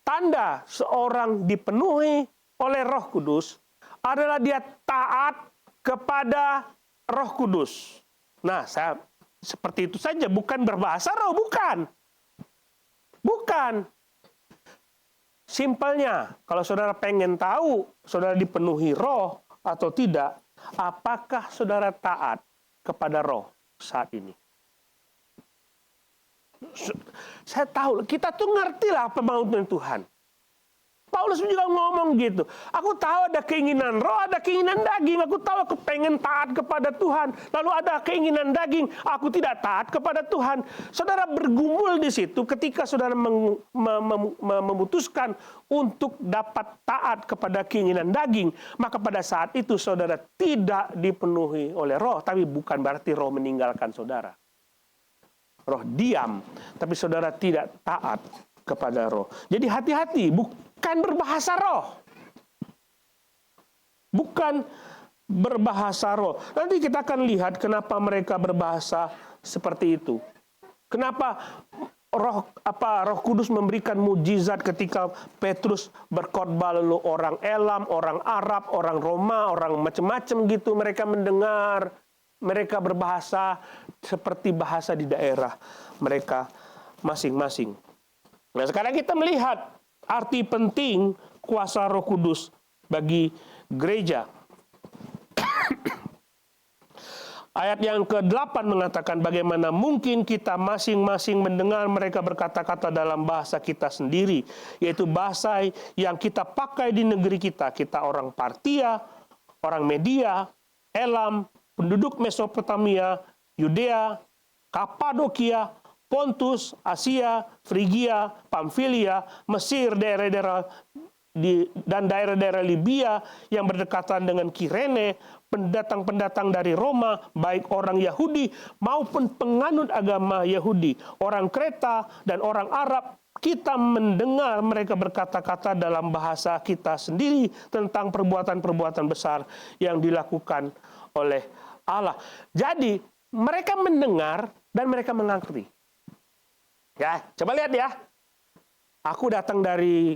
Tanda seorang dipenuhi oleh Roh Kudus adalah dia taat kepada Roh Kudus. Nah, saya seperti itu saja, bukan berbahasa roh, bukan. Bukan. Simpelnya, kalau saudara pengen tahu saudara dipenuhi roh atau tidak, apakah saudara taat kepada roh saat ini? Saya tahu, kita tuh ngerti lah apa maunya Tuhan. Paulus juga ngomong gitu. Aku tahu ada keinginan roh, ada keinginan daging. Aku tahu aku pengen taat kepada Tuhan. Lalu ada keinginan daging, aku tidak taat kepada Tuhan. Saudara bergumul di situ ketika saudara memutuskan untuk dapat taat kepada keinginan daging. Maka pada saat itu saudara tidak dipenuhi oleh roh. Tapi bukan berarti roh meninggalkan saudara. Roh diam, tapi saudara tidak taat kepada roh. Jadi hati-hati, bukan berbahasa roh. Bukan berbahasa roh. Nanti kita akan lihat kenapa mereka berbahasa seperti itu. Kenapa Roh Kudus memberikan mujizat ketika Petrus berkhotbah, lalu orang Elam, orang Arab, orang Roma, orang macam-macam gitu mereka mendengar. Mereka berbahasa seperti bahasa di daerah mereka masing-masing. Nah, sekarang kita melihat arti penting kuasa Roh Kudus bagi gereja. Ayat yang ke-8 mengatakan bagaimana mungkin kita masing-masing mendengar mereka berkata-kata dalam bahasa kita sendiri, yaitu bahasa yang kita pakai di negeri kita. Kita orang Partia, orang Media, Elam, penduduk Mesopotamia, Yudea, Kapadokia, Pontus, Asia, Frigia, Pamfilia, Mesir, daerah-daerah dan daerah-daerah Libya yang berdekatan dengan Kirene, pendatang-pendatang dari Roma, baik orang Yahudi maupun penganut agama Yahudi, orang Kreta dan orang Arab, kita mendengar mereka berkata-kata dalam bahasa kita sendiri tentang perbuatan-perbuatan besar yang dilakukan oleh Allah. Jadi, mereka mendengar dan mereka mengerti. Ya, coba lihat ya. Aku datang dari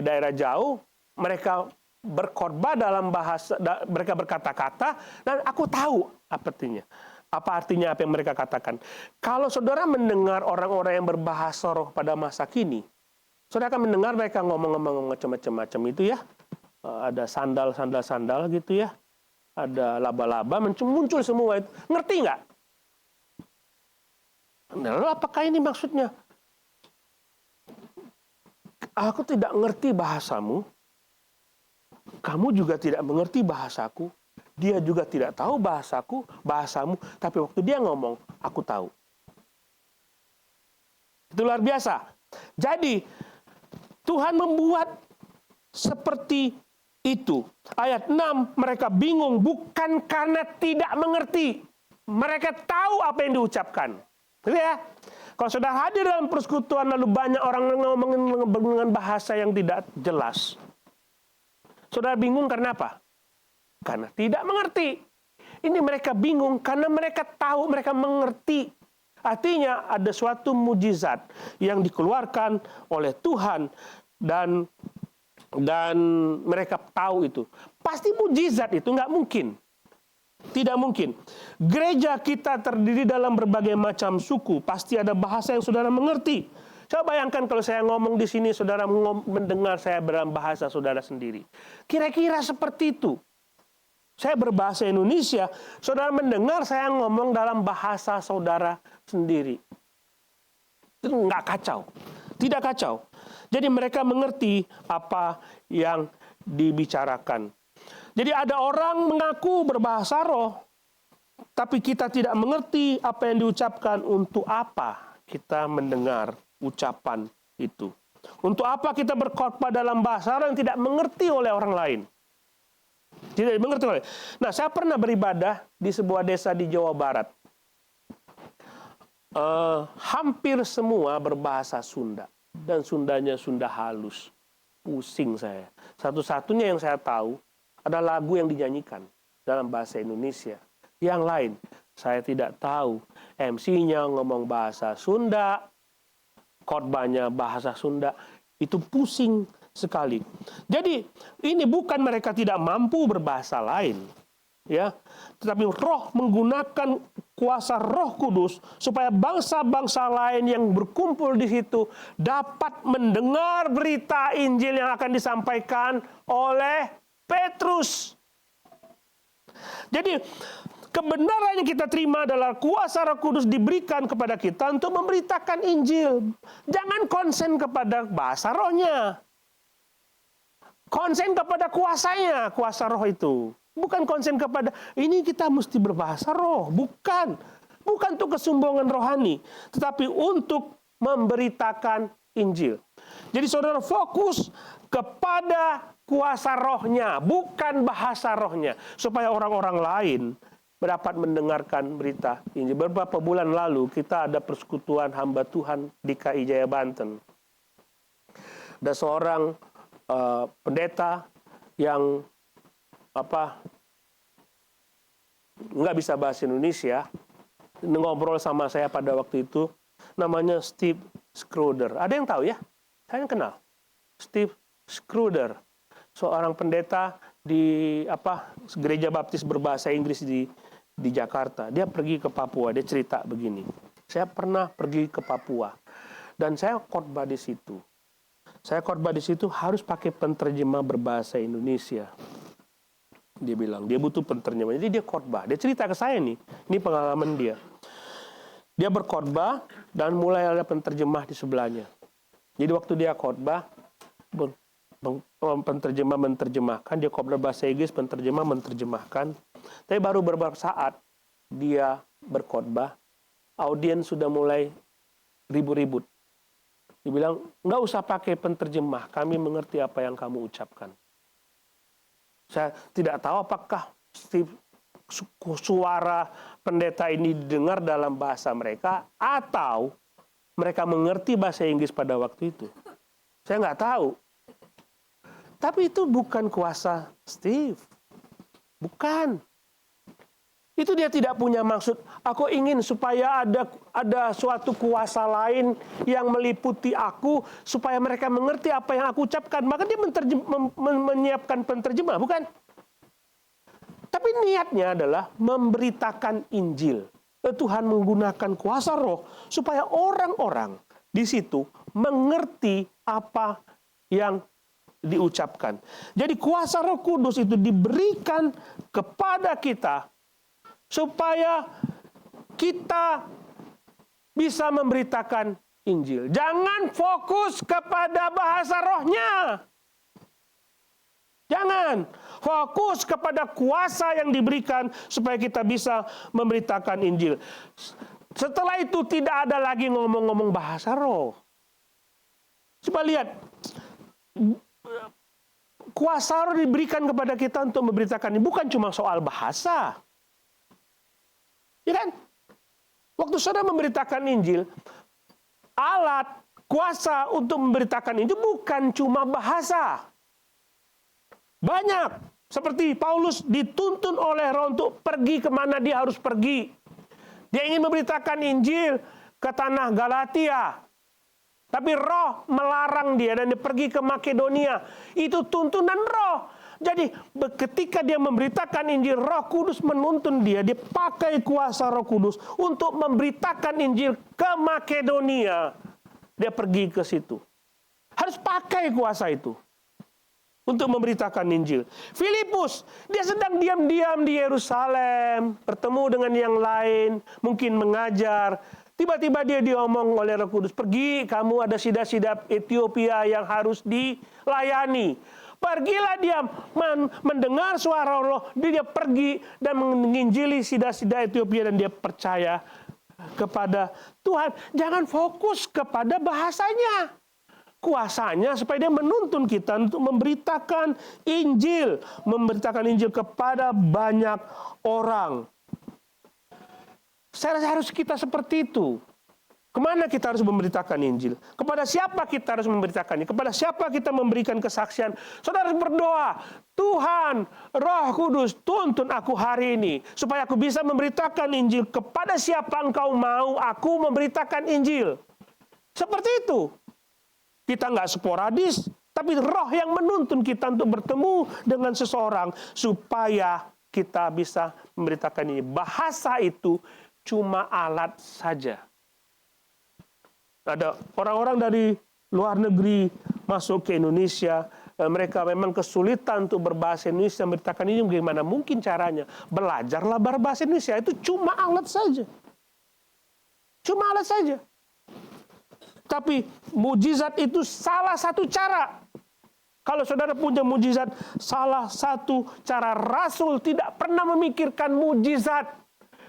daerah jauh, mereka berkhotbah dalam bahasa, mereka berkata-kata, dan aku tahu apa artinya. Apa artinya apa yang mereka katakan. Kalau saudara mendengar orang-orang yang berbahasa roh pada masa kini, saudara akan mendengar mereka ngomong-ngomong macam-macam itu ya. Ada sandal gitu ya. Ada laba-laba, muncul semua itu. Ngerti nggak? Lalu apakah ini maksudnya? Aku tidak ngerti bahasamu, kamu juga tidak mengerti bahasaku, dia juga tidak tahu bahasamu, tapi waktu dia ngomong, aku tahu. Itu luar biasa. Jadi, Tuhan membuat seperti itu. Ayat 6, mereka bingung bukan karena tidak mengerti. Mereka tahu apa yang diucapkan. Ya? Kalau saudara hadir dalam persekutuan lalu banyak orang ngomongin dengan bahasa yang tidak jelas, saudara bingung karena apa? Karena tidak mengerti. Ini mereka bingung karena mereka tahu, mereka mengerti. Artinya ada suatu mujizat yang dikeluarkan oleh Tuhan dan mereka tahu itu. Pasti mujizat itu nggak mungkin. Tidak mungkin. Gereja kita terdiri dalam berbagai macam suku. Pasti ada bahasa yang saudara mengerti. Coba bayangkan kalau saya ngomong di sini, saudara mendengar saya dalam bahasa saudara sendiri. Kira-kira seperti itu. Saya berbahasa Indonesia, saudara mendengar saya ngomong dalam bahasa saudara sendiri. Itu nggak kacau. Tidak kacau. Jadi mereka mengerti apa yang dibicarakan. Jadi ada orang mengaku berbahasa roh, tapi kita tidak mengerti apa yang diucapkan. Untuk apa kita mendengar ucapan itu? Untuk apa kita berkhotbah dalam bahasa roh yang tidak mengerti oleh orang lain? Tidak mengerti oleh. Nah, saya pernah beribadah di sebuah desa di Jawa Barat. Hampir semua berbahasa Sunda. Dan Sundanya Sunda halus. Pusing saya. Satu-satunya yang saya tahu ada lagu yang dinyanyikan dalam bahasa Indonesia. Yang lain, saya tidak tahu. MC-nya ngomong bahasa Sunda, khotbahnya bahasa Sunda. Itu pusing sekali. Jadi, ini bukan mereka tidak mampu berbahasa lain. Ya, tetapi roh menggunakan kuasa Roh Kudus supaya bangsa-bangsa lain yang berkumpul di situ dapat mendengar berita Injil yang akan disampaikan oleh Petrus. Jadi kebenaran yang kita terima adalah kuasa Roh Kudus diberikan kepada kita untuk memberitakan Injil. Jangan konsen kepada bahasa rohnya. Konsen kepada kuasanya, kuasa roh itu. Bukan konsen kepada, ini kita mesti berbahasa roh. Bukan. Bukan untuk kesombongan rohani. Tetapi untuk memberitakan Injil. Jadi saudara fokus kepada kuasa rohnya. Bukan bahasa rohnya. Supaya orang-orang lain dapat mendengarkan berita Injil. Beberapa bulan lalu kita ada persekutuan hamba Tuhan di KI Jaya Banten. Ada seorang pendeta yang nggak bisa bahasa Indonesia, ngobrol sama saya pada waktu itu, namanya Steve Schroeder. Ada yang tahu ya? Saya yang kenal. Steve Schroeder, seorang pendeta di gereja baptis berbahasa Inggris di Jakarta. Dia pergi ke Papua, dia cerita begini. Saya pernah pergi ke Papua dan saya khotbah di situ. Saya khotbah di situ harus pakai penterjemah berbahasa Indonesia. Dia bilang, dia butuh penterjemah. Jadi dia khotbah. Dia cerita ke saya nih. Ini pengalaman dia. Dia berkhotbah dan mulai ada penterjemah di sebelahnya. Jadi waktu dia khotbah, penterjemah menerjemahkan. Dia khotbah bahasa Inggris, penterjemah menerjemahkan. Tapi baru beberapa saat dia berkhotbah, audiens sudah mulai ribut-ribut. Dia bilang, nggak usah pakai penterjemah. Kami mengerti apa yang kamu ucapkan. Saya tidak tahu apakah suara pendeta ini didengar dalam bahasa mereka atau mereka mengerti bahasa Inggris pada waktu itu. Saya nggak tahu. Tapi itu bukan kuasa Steve. Bukan. Itu dia tidak punya maksud, aku ingin supaya ada suatu kuasa lain yang meliputi aku, supaya mereka mengerti apa yang aku ucapkan. Maka dia menyiapkan penterjemah, bukan? Tapi niatnya adalah memberitakan Injil. Tuhan menggunakan kuasa roh, supaya orang-orang di situ mengerti apa yang diucapkan. Jadi kuasa Roh Kudus itu diberikan kepada kita, supaya kita bisa memberitakan Injil. Jangan fokus kepada bahasa rohnya. Jangan. Fokus kepada kuasa yang diberikan supaya kita bisa memberitakan Injil. Setelah itu tidak ada lagi ngomong-ngomong bahasa roh. Coba lihat. Kuasa roh diberikan kepada kita untuk memberitakan ini. Bukan cuma soal bahasa. Ya kan? Waktu saudara memberitakan Injil, alat kuasa untuk memberitakan Injil bukan cuma bahasa. Banyak. Seperti Paulus dituntun oleh Roh untuk pergi kemana dia harus pergi. Dia ingin memberitakan Injil ke tanah Galatia. Tapi Roh melarang dia dan dia pergi ke Makedonia. Itu tuntunan Roh. Jadi ketika dia memberitakan Injil, Roh Kudus menuntun dia. Dia pakai kuasa Roh Kudus untuk memberitakan Injil ke Makedonia. Dia pergi ke situ. Harus pakai kuasa itu untuk memberitakan Injil. Filipus, dia sedang diam-diam di Yerusalem, bertemu dengan yang lain, mungkin mengajar. Tiba-tiba dia diomong oleh Roh Kudus, pergi, kamu ada sida-sida Ethiopia yang harus dilayani. Pergilah dia mendengar suara Allah, dia pergi dan menginjili sida-sida Ethiopia dan dia percaya kepada Tuhan. Jangan fokus kepada bahasanya. Kuasanya supaya dia menuntun kita untuk memberitakan Injil. Memberitakan Injil kepada banyak orang. Saya rasa harus kita seperti itu. Kemana kita harus memberitakan Injil? Kepada siapa kita harus memberitakannya? Kepada siapa kita memberikan kesaksian? Saudara harus berdoa, Tuhan, Roh Kudus, tuntun aku hari ini, supaya aku bisa memberitakan Injil. Kepada siapa engkau mau aku memberitakan Injil? Seperti itu. Kita nggak sporadis, tapi Roh yang menuntun kita untuk bertemu dengan seseorang, supaya kita bisa memberitakan ini. Bahasa itu cuma alat saja. Ada orang-orang dari luar negeri masuk ke Indonesia, mereka memang kesulitan untuk berbahasa Indonesia, memberitakan ini bagaimana mungkin caranya. Belajarlah berbahasa Indonesia, itu cuma alat saja. Cuma alat saja. Tapi mujizat itu salah satu cara. Kalau saudara punya mujizat, salah satu cara. Rasul tidak pernah memikirkan mujizat.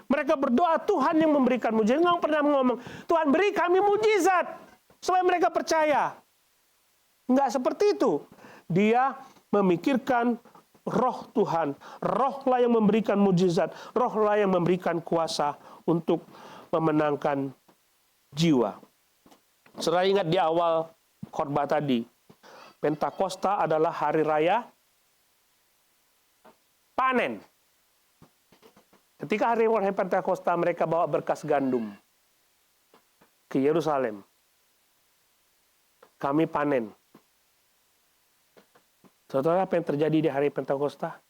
Mereka berdoa, Tuhan yang memberikan mujizat. Nggak pernah ngomong, Tuhan beri kami mujizat. Supaya mereka percaya. Nggak seperti itu. Dia memikirkan Roh Tuhan. Rohlah yang memberikan mujizat. Rohlah yang memberikan kuasa untuk memenangkan jiwa. Saudara ingat di awal khotbah tadi. Pentakosta adalah hari raya panen. Ketika hari Pentakosta mereka bawa berkas gandum ke Yerusalem. Kami panen. Saudara, apa yang terjadi di hari Pentakosta?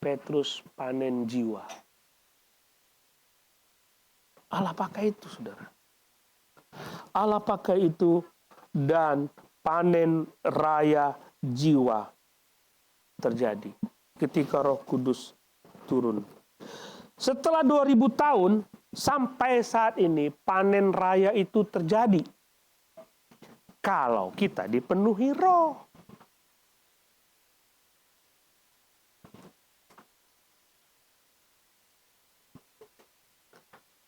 Petrus panen jiwa. Allah pakai itu, saudara. Allah pakai itu dan panen raya jiwa terjadi ketika Roh Kudus turun. Setelah 2000 tahun sampai saat ini panen raya itu terjadi. Kalau kita dipenuhi Roh.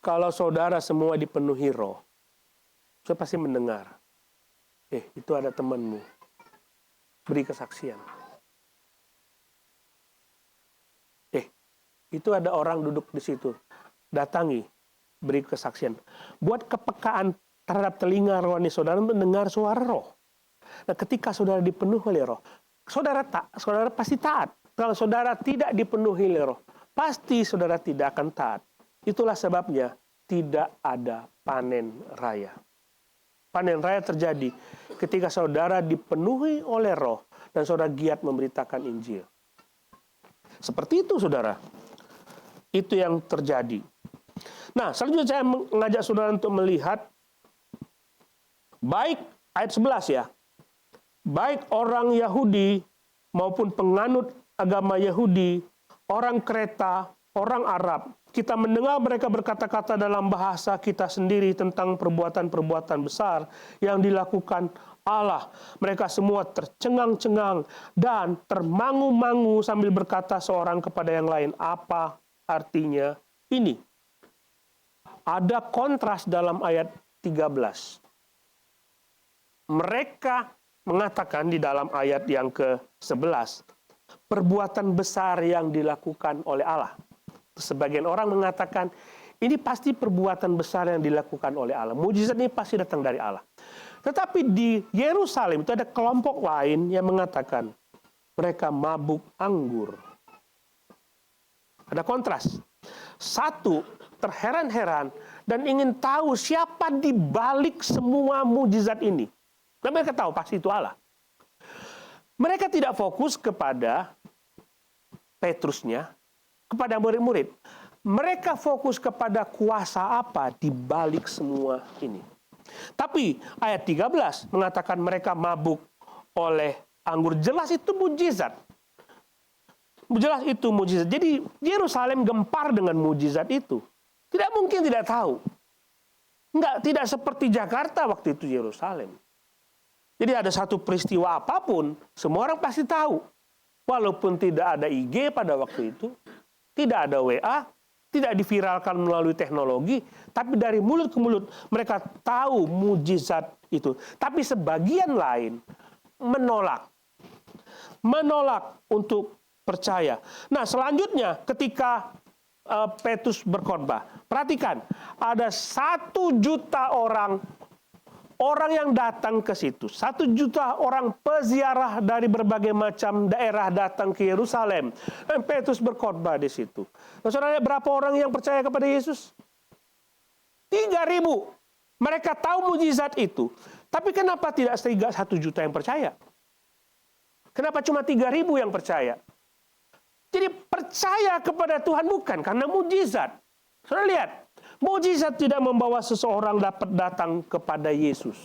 Kalau saudara semua dipenuhi Roh, saya pasti mendengar. Itu ada temanmu. Beri kesaksian. Itu ada orang duduk di situ. Datangi, beri kesaksian. Buat kepekaan terhadap telinga rohani saudara mendengar suara Roh. Nah, ketika saudara dipenuhi oleh Roh, saudara pasti taat. Kalau saudara tidak dipenuhi oleh Roh, pasti saudara tidak akan taat. Itulah sebabnya tidak ada panen raya. Panen raya terjadi ketika saudara dipenuhi oleh Roh dan saudara giat memberitakan Injil. Seperti itu, saudara. Itu yang terjadi. Nah, selanjutnya saya mengajak saudara untuk melihat baik ayat 11 ya. Baik orang Yahudi maupun penganut agama Yahudi, orang Kreta, orang Arab, kita mendengar mereka berkata-kata dalam bahasa kita sendiri tentang perbuatan-perbuatan besar yang dilakukan Allah. Mereka semua tercengang-cengang dan termangu-mangu sambil berkata seorang kepada yang lain, apa artinya ini? Ada kontras dalam ayat 13. Mereka mengatakan di dalam ayat yang ke-11, perbuatan besar yang dilakukan oleh Allah. Sebagian orang mengatakan, ini pasti perbuatan besar yang dilakukan oleh Allah. Mujizat ini pasti datang dari Allah. Tetapi di Yerusalem itu ada kelompok lain yang mengatakan mereka mabuk anggur. Ada kontras. Satu, terheran-heran dan ingin tahu siapa di balik semua mujizat ini. Dan mereka tahu pasti itu Allah. Mereka tidak fokus kepada Petrusnya, kepada murid-murid. Mereka fokus kepada kuasa apa di balik semua ini. Tapi ayat 13 mengatakan mereka mabuk oleh anggur. Jelas itu mujizat. Jelas itu mujizat. Jadi Yerusalem gempar dengan mujizat itu. Tidak mungkin tidak tahu. Tidak seperti Jakarta waktu itu Yerusalem. Jadi ada satu peristiwa apapun, semua orang pasti tahu. Walaupun tidak ada IG pada waktu itu, tidak ada WA, tidak diviralkan melalui teknologi, tapi dari mulut ke mulut mereka tahu mujizat itu. Tapi sebagian lain menolak untuk percaya. Nah, selanjutnya ketika Petrus berkhotbah, perhatikan, ada 1 juta orang yang datang ke situ. 1 juta orang peziarah dari berbagai macam daerah datang ke Yerusalem. Dan Petrus berkhotbah di situ. Nah, saudara, berapa orang yang percaya kepada Yesus? 3.000. Mereka tahu mujizat itu. Tapi kenapa tidak 1 juta yang percaya? Kenapa cuma 3.000 yang percaya? Jadi percaya kepada Tuhan bukan karena mujizat. Saudara lihat, mujizat tidak membawa seseorang dapat datang kepada Yesus.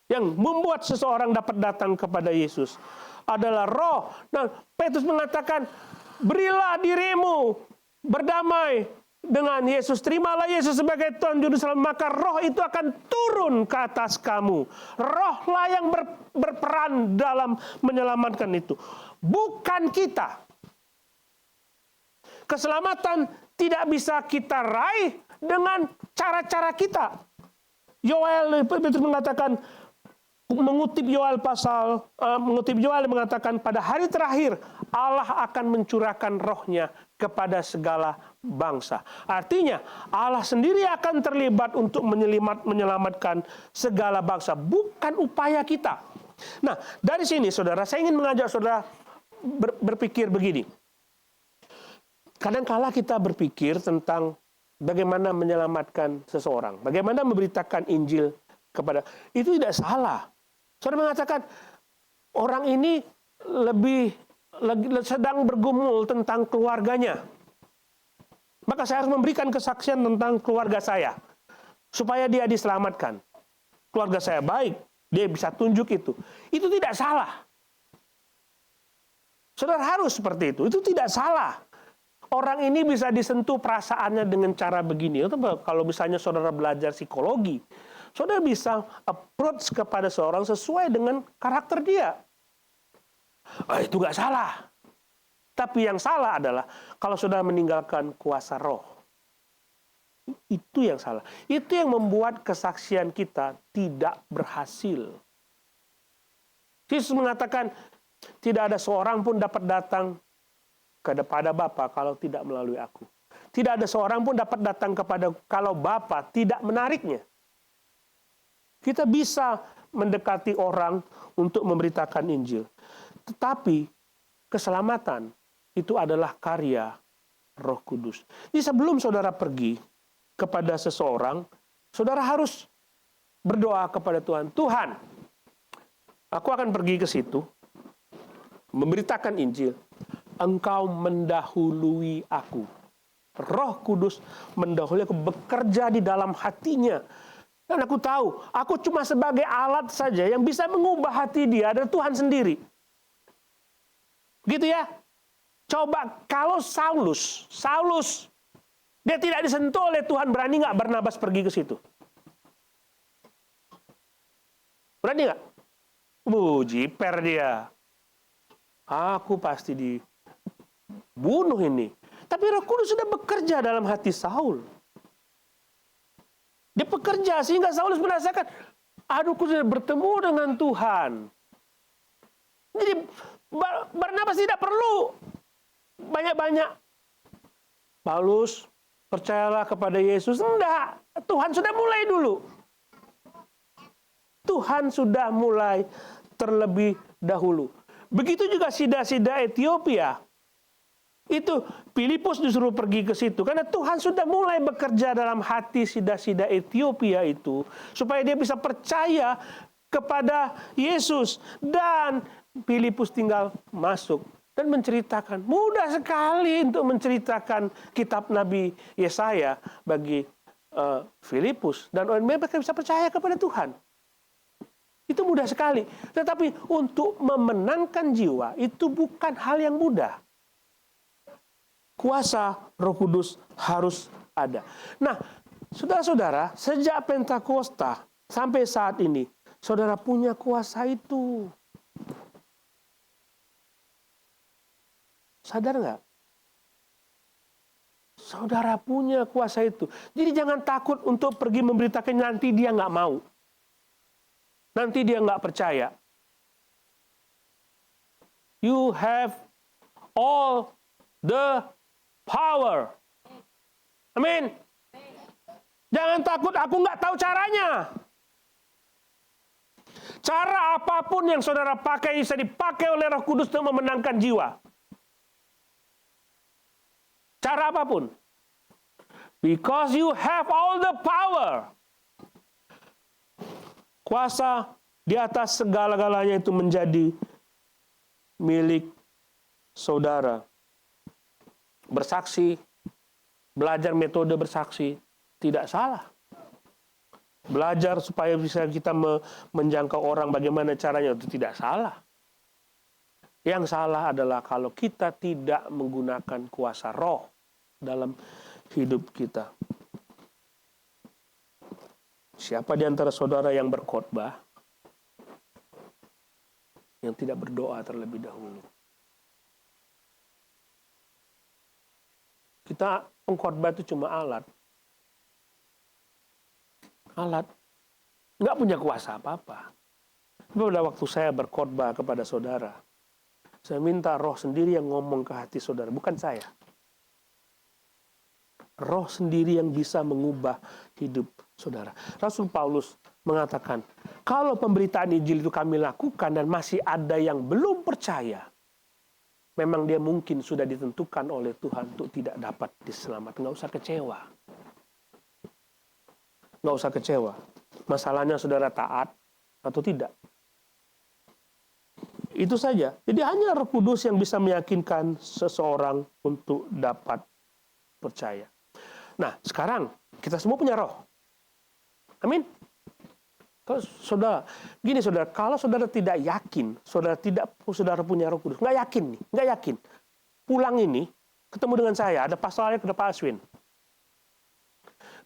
Yang membuat seseorang dapat datang kepada Yesus adalah roh. Nah, Petrus mengatakan, berilah dirimu berdamai dengan Yesus. Terimalah Yesus sebagai Tuhan Juru Selamat, maka roh itu akan turun ke atas kamu. Rohlah yang berperan dalam menyelamatkan itu. Bukan kita. Keselamatan tidak bisa kita raih dengan cara-cara kita. Petrus mengatakan, mengutip Yoel mengatakan pada hari terakhir Allah akan mencurahkan rohnya kepada segala bangsa. Artinya Allah sendiri akan terlibat untuk menyelamatkan segala bangsa, bukan upaya kita. Nah, dari sini saudara, saya ingin mengajak saudara berpikir begini. Kadang-kala kita berpikir tentang bagaimana menyelamatkan seseorang, bagaimana memberitakan Injil kepada, itu tidak salah. Saudara mengatakan orang ini sedang bergumul tentang keluarganya, maka saya harus memberikan kesaksian tentang keluarga saya supaya dia diselamatkan. Keluarga saya baik, dia bisa tunjuk itu. Itu tidak salah. Saudara harus seperti itu. Itu tidak salah. Orang ini bisa disentuh perasaannya dengan cara begini. Kalau misalnya saudara belajar psikologi, saudara bisa approach kepada seorang sesuai dengan karakter dia. Itu nggak salah. Tapi yang salah adalah kalau saudara meninggalkan kuasa roh. Itu yang salah. Itu yang membuat kesaksian kita tidak berhasil. Yesus mengatakan, tidak ada seorang pun dapat datang kepada Bapa kalau tidak melalui aku. Tidak ada seorang pun dapat datang kepada kalau Bapa tidak menariknya. Kita bisa mendekati orang untuk memberitakan Injil. Tetapi keselamatan itu adalah karya Roh Kudus. Jadi sebelum saudara pergi kepada seseorang, saudara harus berdoa kepada Tuhan. Tuhan, aku akan pergi ke situ, memberitakan Injil. Engkau mendahului aku. Roh Kudus mendahului aku, bekerja di dalam hatinya. Dan aku tahu, aku cuma sebagai alat saja yang bisa mengubah hati dia, adalah Tuhan sendiri. Gitu ya. Coba kalau Saulus, dia tidak disentuh oleh Tuhan, berani nggak Barnabas pergi ke situ? Berani nggak? Jiper dia. Aku pasti dibunuh ini. Tapi Roh Kudus sudah bekerja dalam hati Saul. Dia bekerja sehingga Saulus merasakan, aduh, aku sudah bertemu dengan Tuhan. Jadi Barnabas tidak perlu banyak-banyak. Paulus percayalah kepada Yesus. Enggak, Tuhan sudah mulai dulu. Tuhan sudah mulai terlebih dahulu. Begitu juga sida-sida Ethiopia. Itu Filipus disuruh pergi ke situ karena Tuhan sudah mulai bekerja dalam hati sida-sida Ethiopia itu supaya dia bisa percaya kepada Yesus, dan Filipus tinggal masuk dan menceritakan. Mudah sekali untuk menceritakan kitab Nabi Yesaya bagi Filipus, dan mereka bisa percaya kepada Tuhan. Itu mudah sekali. Tetapi untuk memenangkan jiwa itu bukan hal yang mudah. Kuasa Roh Kudus harus ada. Nah, saudara-saudara, sejak Pentakosta sampai saat ini, saudara punya kuasa itu. Sadar nggak? Saudara punya kuasa itu. Jadi jangan takut untuk pergi memberitakan, nanti dia nggak mau. Nanti dia nggak percaya. You have all the power. Amin. Jangan takut, aku nggak tahu caranya. Cara apapun yang saudara pakai bisa dipakai oleh Roh Kudus untuk memenangkan jiwa. Cara apapun. Because you have all the power. Kuasa di atas segala-galanya itu menjadi milik saudara. Bersaksi, belajar metode bersaksi, tidak salah. Belajar supaya bisa kita menjangkau orang bagaimana caranya, itu tidak salah. Yang salah adalah kalau kita tidak menggunakan kuasa roh dalam hidup kita. Siapa di antara saudara yang berkhotbah yang tidak berdoa terlebih dahulu? Kita pengkhotbah itu cuma alat. Alat. Nggak punya kuasa apa-apa. Pada waktu saya berkhotbah kepada saudara, saya minta Roh sendiri yang ngomong ke hati saudara, bukan saya. Roh sendiri yang bisa mengubah hidup saudara. Rasul Paulus mengatakan, kalau pemberitaan Injil itu kami lakukan dan masih ada yang belum percaya, memang dia mungkin sudah ditentukan oleh Tuhan untuk tidak dapat diselamatkan. Nggak usah kecewa. Nggak usah kecewa. Masalahnya saudara taat atau tidak. Itu saja. Jadi hanya Roh Kudus yang bisa meyakinkan seseorang untuk dapat percaya. Nah, sekarang kita semua punya roh. Amin. Kalau saudara, gini saudara, kalau saudara tidak yakin, saudara punya Roh Kudus, nggak yakin. Pulang ini, ketemu dengan saya, ada Pastor Alek, ada Pak Aswin.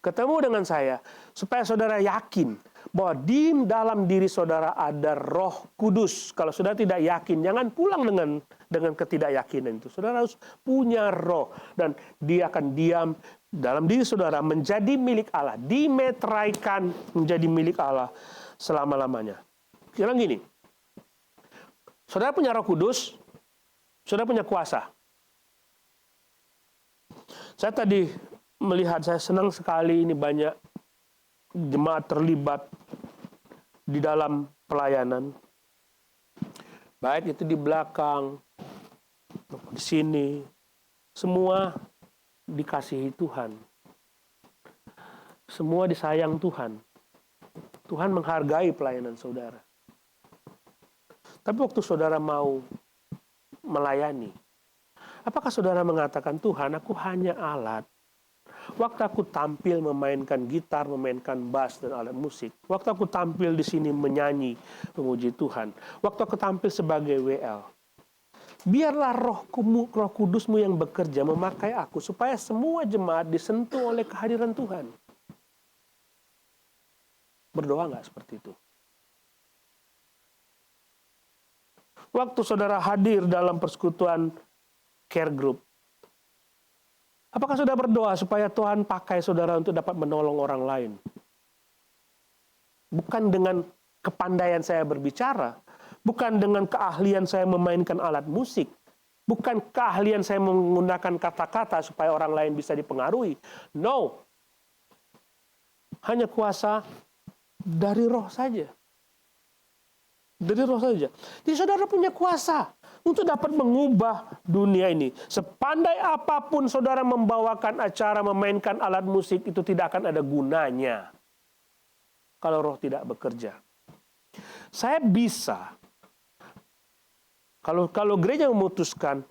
Ketemu dengan saya, supaya saudara yakin bahwa di dalam diri saudara ada Roh Kudus. Kalau saudara tidak yakin, jangan pulang dengan ketidakyakinan itu. Saudara harus punya roh, dan dia akan diam dalam diri saudara menjadi milik Allah, dimeteraikan menjadi milik Allah selama-lamanya. Sekarang gini, saudara punya Roh Kudus, saudara punya kuasa. Saya tadi melihat, saya senang sekali ini banyak jemaat terlibat di dalam pelayanan. Baik itu di belakang, di sini, semua dikasihi Tuhan. Semua disayang Tuhan. Tuhan menghargai pelayanan saudara. Tapi waktu saudara mau melayani, apakah saudara mengatakan, Tuhan, aku hanya alat. Waktu aku tampil memainkan gitar, memainkan bass dan alat musik, waktu aku tampil di sini menyanyi, memuji Tuhan, waktu aku tampil sebagai WL, biarlah Roh Kudusmu yang bekerja memakai aku supaya semua jemaat disentuh oleh kehadiran Tuhan. Berdoa nggak seperti itu? Waktu saudara hadir dalam persekutuan care group, apakah saudara berdoa supaya Tuhan pakai saudara untuk dapat menolong orang lain? Bukan dengan kepandaian saya berbicara, bukan dengan keahlian saya memainkan alat musik, Bukan keahlian saya menggunakan kata-kata supaya orang lain bisa dipengaruhi. No. Hanya kuasa dari Roh saja. Dari Roh saja. Jadi saudara punya kuasa untuk dapat mengubah dunia ini. Sepandai apapun saudara membawakan acara, memainkan alat musik, itu tidak akan ada gunanya kalau Roh tidak bekerja. Saya bisa, kalau gereja memutuskan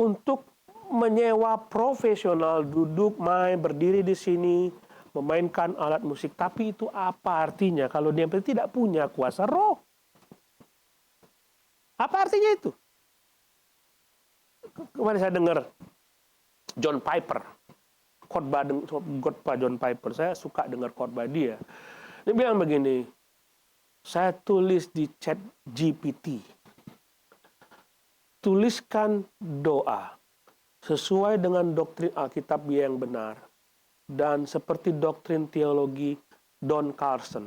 untuk menyewa profesional duduk, main, berdiri di sini, memainkan alat musik, tapi itu apa artinya kalau dia tidak punya kuasa Roh? Apa artinya itu? Kemarin saya dengar John Piper, khotbah John Piper. Saya suka dengar khotbah dia. Dia bilang begini, saya tulis di chat GPT, tuliskan doa sesuai dengan doktrin Alkitab yang benar dan seperti doktrin teologi Don Carson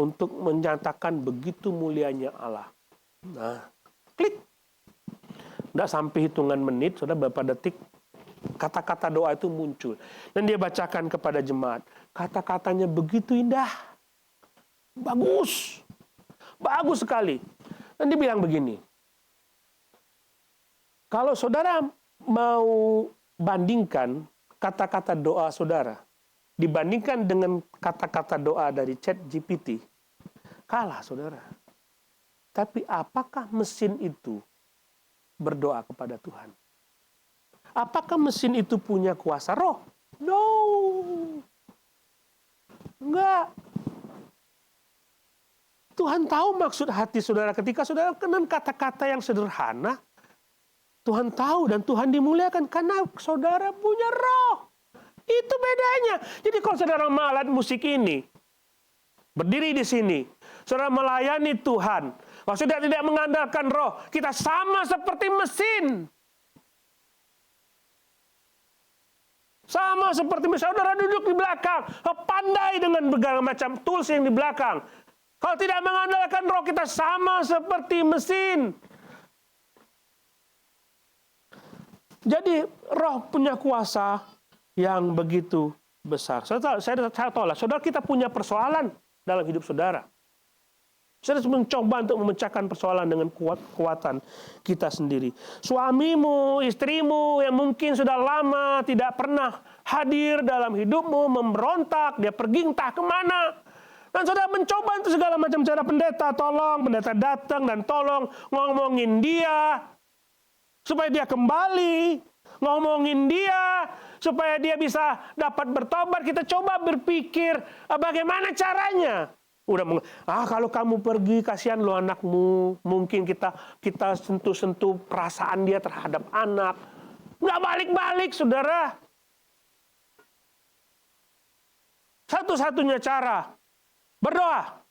untuk menyatakan begitu mulianya Allah. Nah, klik. Tidak sampai hitungan menit, sudah beberapa detik, kata-kata doa itu muncul. Dan dia bacakan kepada jemaat. Kata-katanya begitu indah. Bagus. Bagus sekali. Dan dia bilang begini. Kalau saudara mau bandingkan kata-kata doa saudara, dibandingkan dengan kata-kata doa dari chat GPT, kalah saudara. Tapi apakah mesin itu berdoa kepada Tuhan? Apakah mesin itu punya kuasa Roh? No. Enggak. Tuhan tahu maksud hati saudara ketika saudara kenal kata-kata yang sederhana. Tuhan tahu dan Tuhan dimuliakan karena saudara punya Roh. Itu bedanya. Jadi kalau saudara alat musik ini, berdiri di sini, saudara melayani Tuhan, maksudnya tidak mengandalkan Roh, kita sama seperti mesin. Sama seperti mesin. Saudara duduk di belakang, pandai dengan berbagai macam tools yang di belakang. Kalau tidak mengandalkan Roh, kita sama seperti mesin. Jadi Roh punya kuasa yang begitu besar. Saya tahu lah, saudara kita punya persoalan dalam hidup saudara. Saudara mencoba untuk memecahkan persoalan dengan kekuatan kita sendiri. Suamimu, istrimu yang mungkin sudah lama tidak pernah hadir dalam hidupmu, memberontak, dia pergi entah kemana. Dan saudara mencoba untuk segala macam cara, pendeta datang dan tolong ngomongin dia, supaya dia kembali, ngomongin dia, supaya dia bisa dapat bertobat. Kita coba berpikir, bagaimana caranya? Kalau kamu pergi, kasihan lo anakmu. Mungkin kita sentuh-sentuh perasaan dia terhadap anak. Nggak balik-balik, saudara. Satu-satunya cara, berdoa.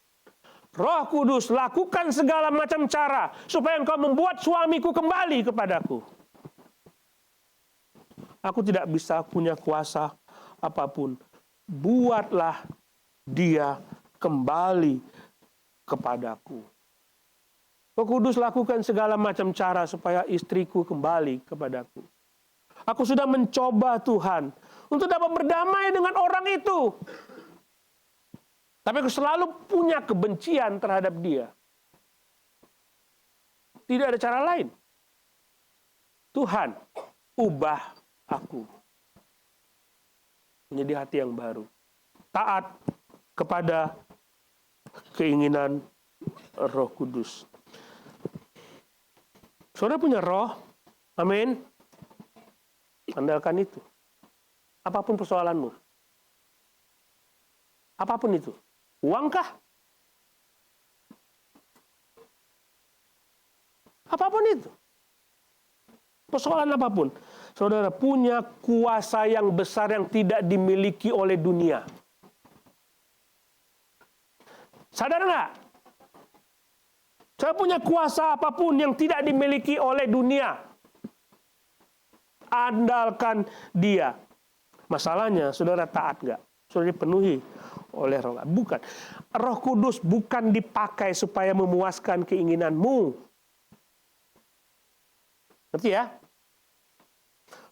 Roh Kudus, lakukan segala macam cara supaya engkau membuat suamiku kembali kepadaku. Aku tidak bisa punya kuasa apapun. Buatlah dia kembali kepadaku. Roh Kudus, lakukan segala macam cara supaya istriku kembali kepadaku. Aku sudah mencoba Tuhan untuk dapat berdamai dengan orang itu. Tapi aku selalu punya kebencian terhadap dia. Tidak ada cara lain. Tuhan, ubah aku menjadi hati yang baru. Taat kepada keinginan Roh Kudus. Saudara punya Roh, amin. Andalkan itu. Apapun persoalanmu. Apapun itu. Uangkah? Apapun itu. Persoalan apapun. Saudara punya kuasa yang besar yang tidak dimiliki oleh dunia. Sadar nggak? Saya punya kuasa apapun yang tidak dimiliki oleh dunia. Andalkan dia. Masalahnya, saudara taat nggak? Saudara dipenuhi oleh Roh. Bukan. Roh Kudus bukan dipakai supaya memuaskan keinginanmu. Ngerti ya?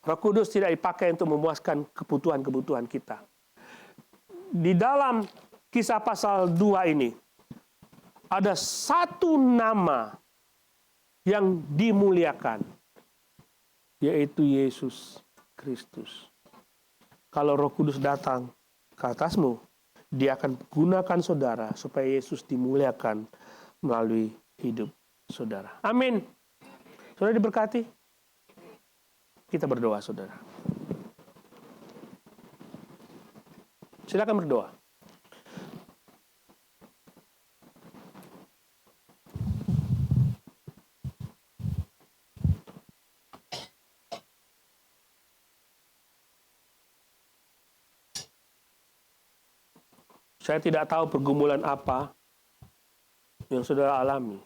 Roh Kudus tidak dipakai untuk memuaskan kebutuhan-kebutuhan kita. Di dalam Kisah pasal 2 ini, ada satu nama yang dimuliakan, yaitu Yesus Kristus. Kalau Roh Kudus datang ke atasmu, Dia akan gunakan saudara supaya Yesus dimuliakan melalui hidup saudara. Amin. Saudara diberkati? Kita berdoa, saudara. Silakan berdoa. Saya tidak tahu pergumulan apa yang saudara alami.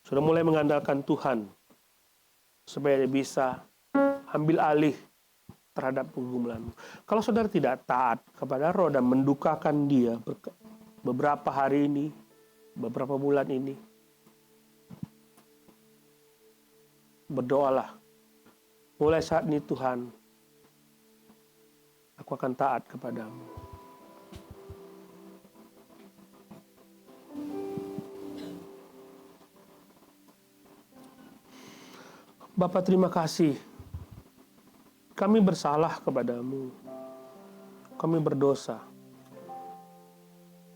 Saudara mulai mengandalkan Tuhan supaya dia bisa ambil alih terhadap pergumulanmu. Kalau saudara tidak taat kepada Roh dan mendukakan Dia beberapa hari ini, beberapa bulan ini, berdoalah. Mulai saat ini Tuhan, aku akan taat kepadamu. Bapa, terima kasih. Kami bersalah kepadamu. Kami berdosa.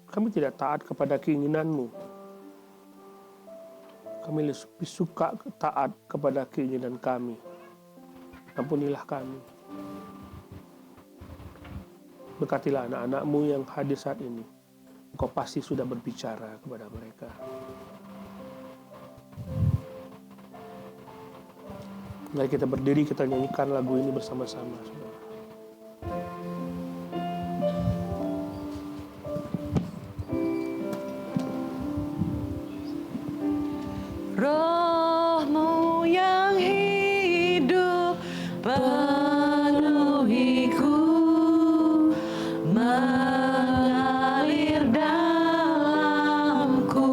Kami tidak taat kepada keinginanmu. Kami lebih suka taat kepada keinginan kami. Ampunilah kami. Berkatilah anak-anakmu yang hadir saat ini. Engkau pasti sudah berbicara kepada mereka. Mari kita berdiri, kita nyanyikan lagu ini bersama-sama. Roh-Mu yang hidup penuhiku, mengalir dalamku,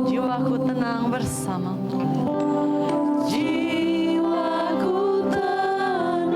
jiwaku tenang bersamamu. Jiwaku tenang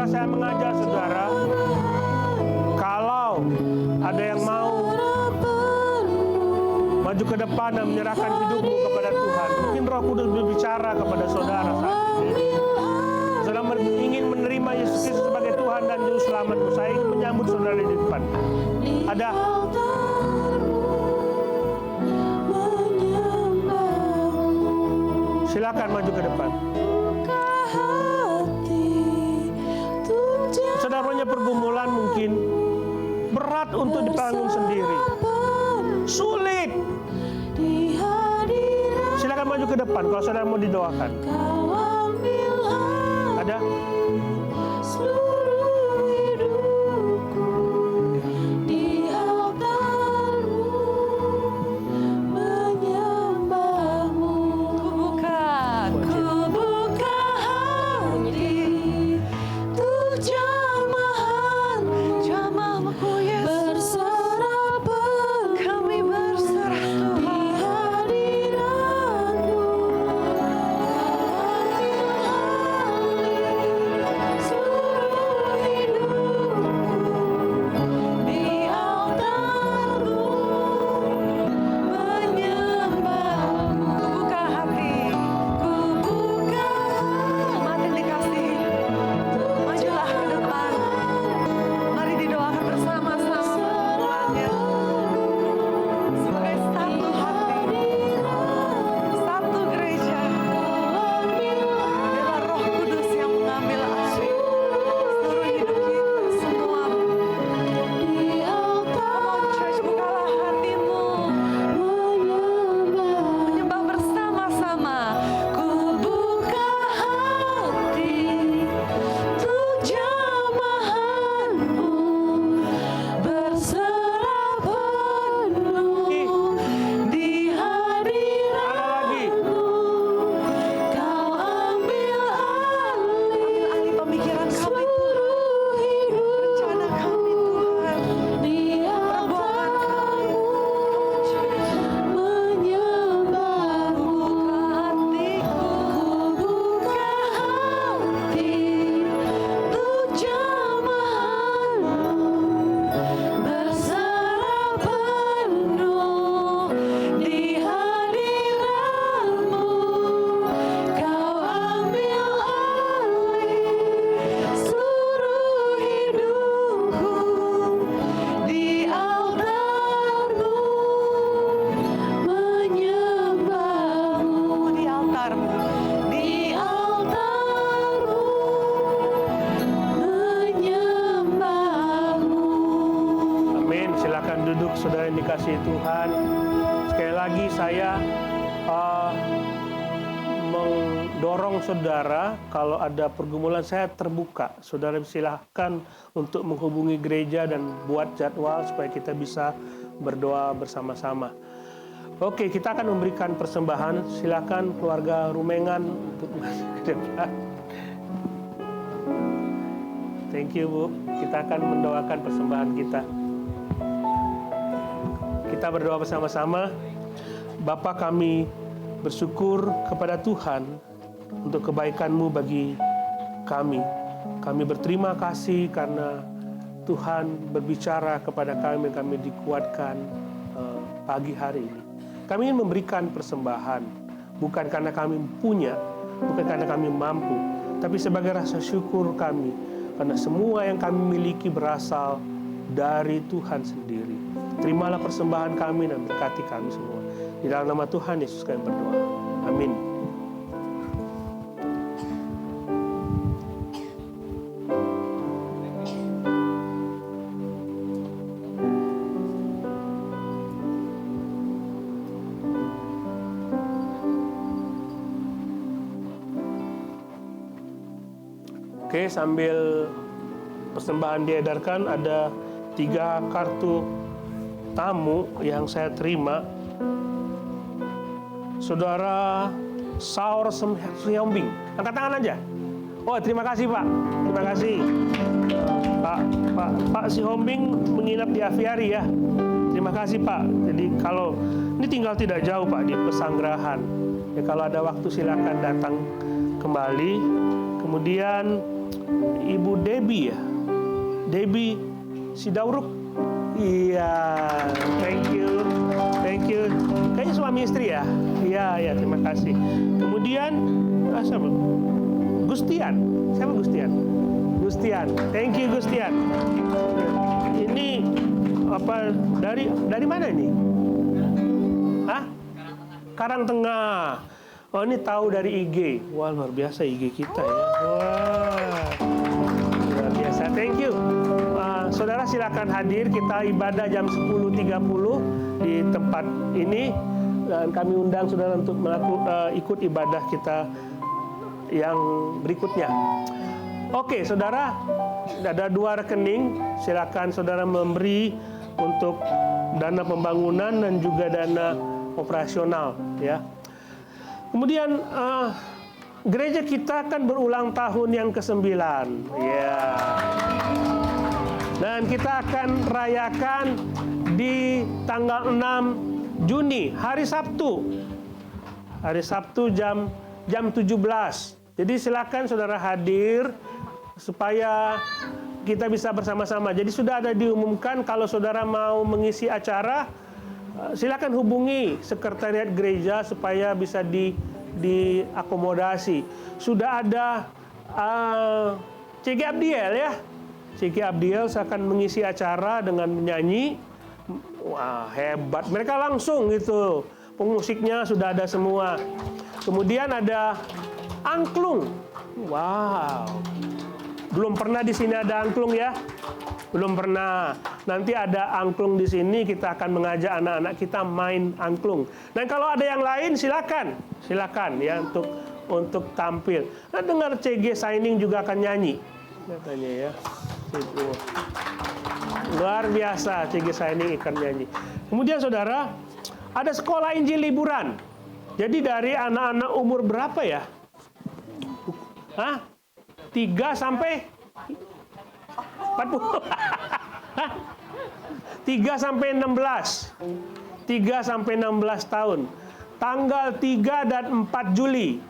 saya mengajak saudara, kalau ada yang mau maju ke depan dan menyerahkan hidupmu kepada Tuhan, mungkin Roh Kudus berbicara kepada saudara saat ini. Saudara ingin menerima Yesus Kristus sebagai Tuhan dan Juru Selamatmu. Saya ingin menyambut saudara di depan. Ada? Silakan maju ke depan. Saudara punya pergumulan mungkin berat untuk ditanggung sendiri, sulit. Silakan maju ke depan kalau saudara mau didoakan. Ada? Saudara yang dikasihi Tuhan, sekali lagi saya mendorong saudara, kalau ada pergumulan saya terbuka. Saudara silahkan untuk menghubungi gereja dan buat jadwal supaya kita bisa berdoa bersama-sama. Oke, kita akan memberikan persembahan. Silakan keluarga Rumengan untuk masuk ke depan. Thank you, Bu. Kita akan mendoakan persembahan kita. Kita berdoa bersama-sama. Bapa, kami bersyukur kepada Tuhan untuk kebaikan-Mu bagi kami. Kami berterima kasih karena Tuhan berbicara kepada kami dikuatkan pagi hari ini. Kami ingin memberikan persembahan, bukan karena kami punya, bukan karena kami mampu, tapi sebagai rasa syukur kami, karena semua yang kami miliki berasal dari Tuhan sendiri. Terimalah persembahan kami dan berkati kami semua. Di dalam nama Tuhan Yesus kami berdoa. Amin. Oke, sambil persembahan diedarkan, ada 3 kartu tamu yang saya terima. Saudara Saur Siombing, angkat tangan aja. Oh, terima kasih Pak, terima kasih. Pak Siombing menginap di Aviari ya. Terima kasih Pak. Jadi kalau ini tinggal tidak jauh Pak di Pesanggerahan. Ya, kalau ada waktu silakan datang kembali. Kemudian Ibu Debbie ya, Debbie Sidauruk. Iya, thank you. Kayaknya suami istri ya. Iya, terima kasih. Kemudian siapa? Gustian. Siapa Gustian? Gustian. Thank you Gustian. Ini apa dari mana ini? Hah? Karangtengah. Oh, ini tahu dari IG. Wah, luar biasa IG kita ya. Wah. Luar biasa. Thank you. Saudara silakan hadir, kita ibadah jam 10.30 di tempat ini dan kami undang saudara untuk ikut ibadah kita yang berikutnya. Oke, saudara, ada 2 rekening, silakan saudara memberi untuk dana pembangunan dan juga dana operasional ya. Kemudian gereja kita kan berulang tahun yang ke-9 ya. Dan kita akan rayakan di tanggal 6 Juni, hari Sabtu. Hari Sabtu jam 17. Jadi silakan saudara hadir supaya kita bisa bersama-sama. Jadi sudah ada diumumkan kalau saudara mau mengisi acara, silakan hubungi sekretariat gereja supaya bisa diakomodasi. Sudah ada CG Abdiel ya. CG Abdiel akan mengisi acara dengan menyanyi. Wah, hebat. Mereka langsung gitu. Pemusiknya sudah ada semua. Kemudian ada angklung. Wow. Belum pernah di sini ada angklung ya? Belum pernah. Nanti ada angklung di sini, kita akan mengajak anak-anak kita main angklung. Dan kalau ada yang lain silakan ya untuk tampil. Nah, dengar CG Signing juga akan nyanyi katanya ya. Itu luar biasa, CG Signing akan nyanyi. Kemudian saudara, ada sekolah Injil liburan. Jadi dari anak-anak umur berapa ya? 3 sampai 40. 3 sampai 16. 3 sampai 16 tahun. Tanggal 3 dan 4 Juli.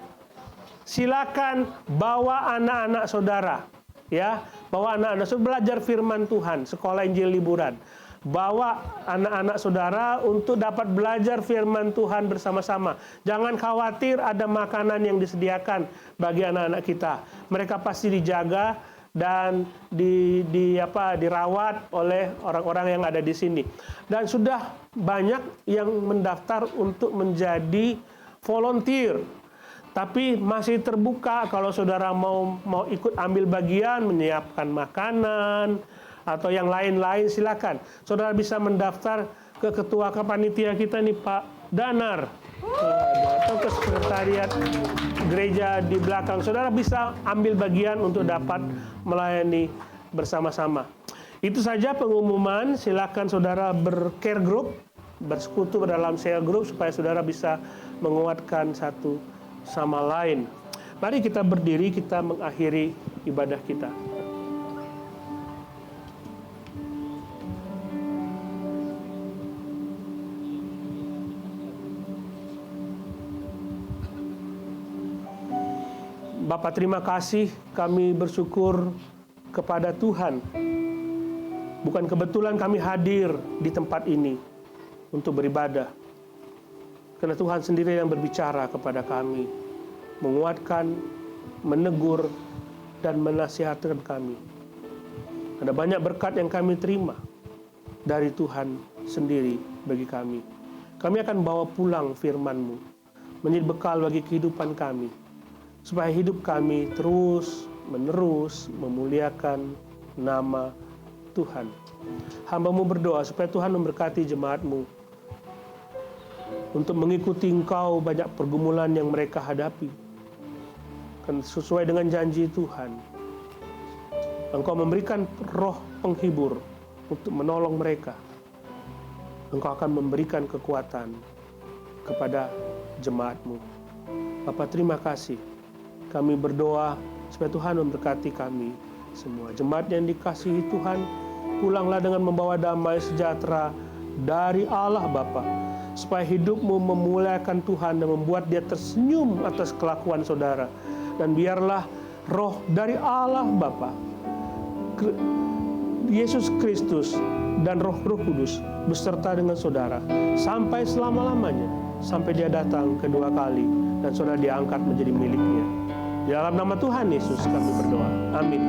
Silakan bawa anak-anak saudara. Ya, bawa anak-anak saudara belajar firman Tuhan, sekolah Injil liburan. Bawa anak-anak saudara untuk dapat belajar firman Tuhan bersama-sama. Jangan khawatir, ada makanan yang disediakan bagi anak-anak kita. Mereka pasti dijaga dan dirawat oleh orang-orang yang ada di sini. Dan sudah banyak yang mendaftar untuk menjadi volunteer. Tapi masih terbuka kalau saudara mau ikut ambil bagian, menyiapkan makanan, atau yang lain-lain silakan. Saudara bisa mendaftar ke ketua kepanitia kita nih Pak Danar. Atau ke sekretariat gereja di belakang. Saudara bisa ambil bagian untuk dapat melayani bersama-sama. Itu saja pengumuman. Silakan saudara bercare group, bersekutu dalam cell group supaya saudara bisa menguatkan satu sama lain. Mari kita berdiri, kita mengakhiri ibadah kita. Bapak, terima kasih, kami bersyukur kepada Tuhan. Bukan kebetulan kami hadir di tempat ini untuk beribadah. Karena Tuhan sendiri yang berbicara kepada kami, menguatkan, menegur, dan menasihatkan kami. Ada banyak berkat yang kami terima dari Tuhan sendiri bagi kami. Kami akan bawa pulang firman-Mu, menjadi bekal bagi kehidupan kami, supaya hidup kami terus-menerus memuliakan nama Tuhan. Hamba-Mu berdoa supaya Tuhan memberkati jemaat-Mu untuk mengikuti Engkau banyak pergumulan yang mereka hadapi. Dan sesuai dengan janji Tuhan, Engkau memberikan roh penghibur untuk menolong mereka. Engkau akan memberikan kekuatan kepada jemaat-Mu. Bapa, terima kasih. Kami berdoa supaya Tuhan memberkati kami semua. Jemaat yang dikasihi Tuhan, pulanglah dengan membawa damai sejahtera dari Allah Bapa, supaya hidupmu memuliakan Tuhan dan membuat Dia tersenyum atas kelakuan saudara. Dan biarlah roh dari Allah Bapa, Yesus Kristus, dan Roh Kudus beserta dengan saudara sampai selama-lamanya, sampai dia datang kedua kali dan saudara diangkat menjadi miliknya. Di dalam nama Tuhan Yesus kami berdoa. Amin.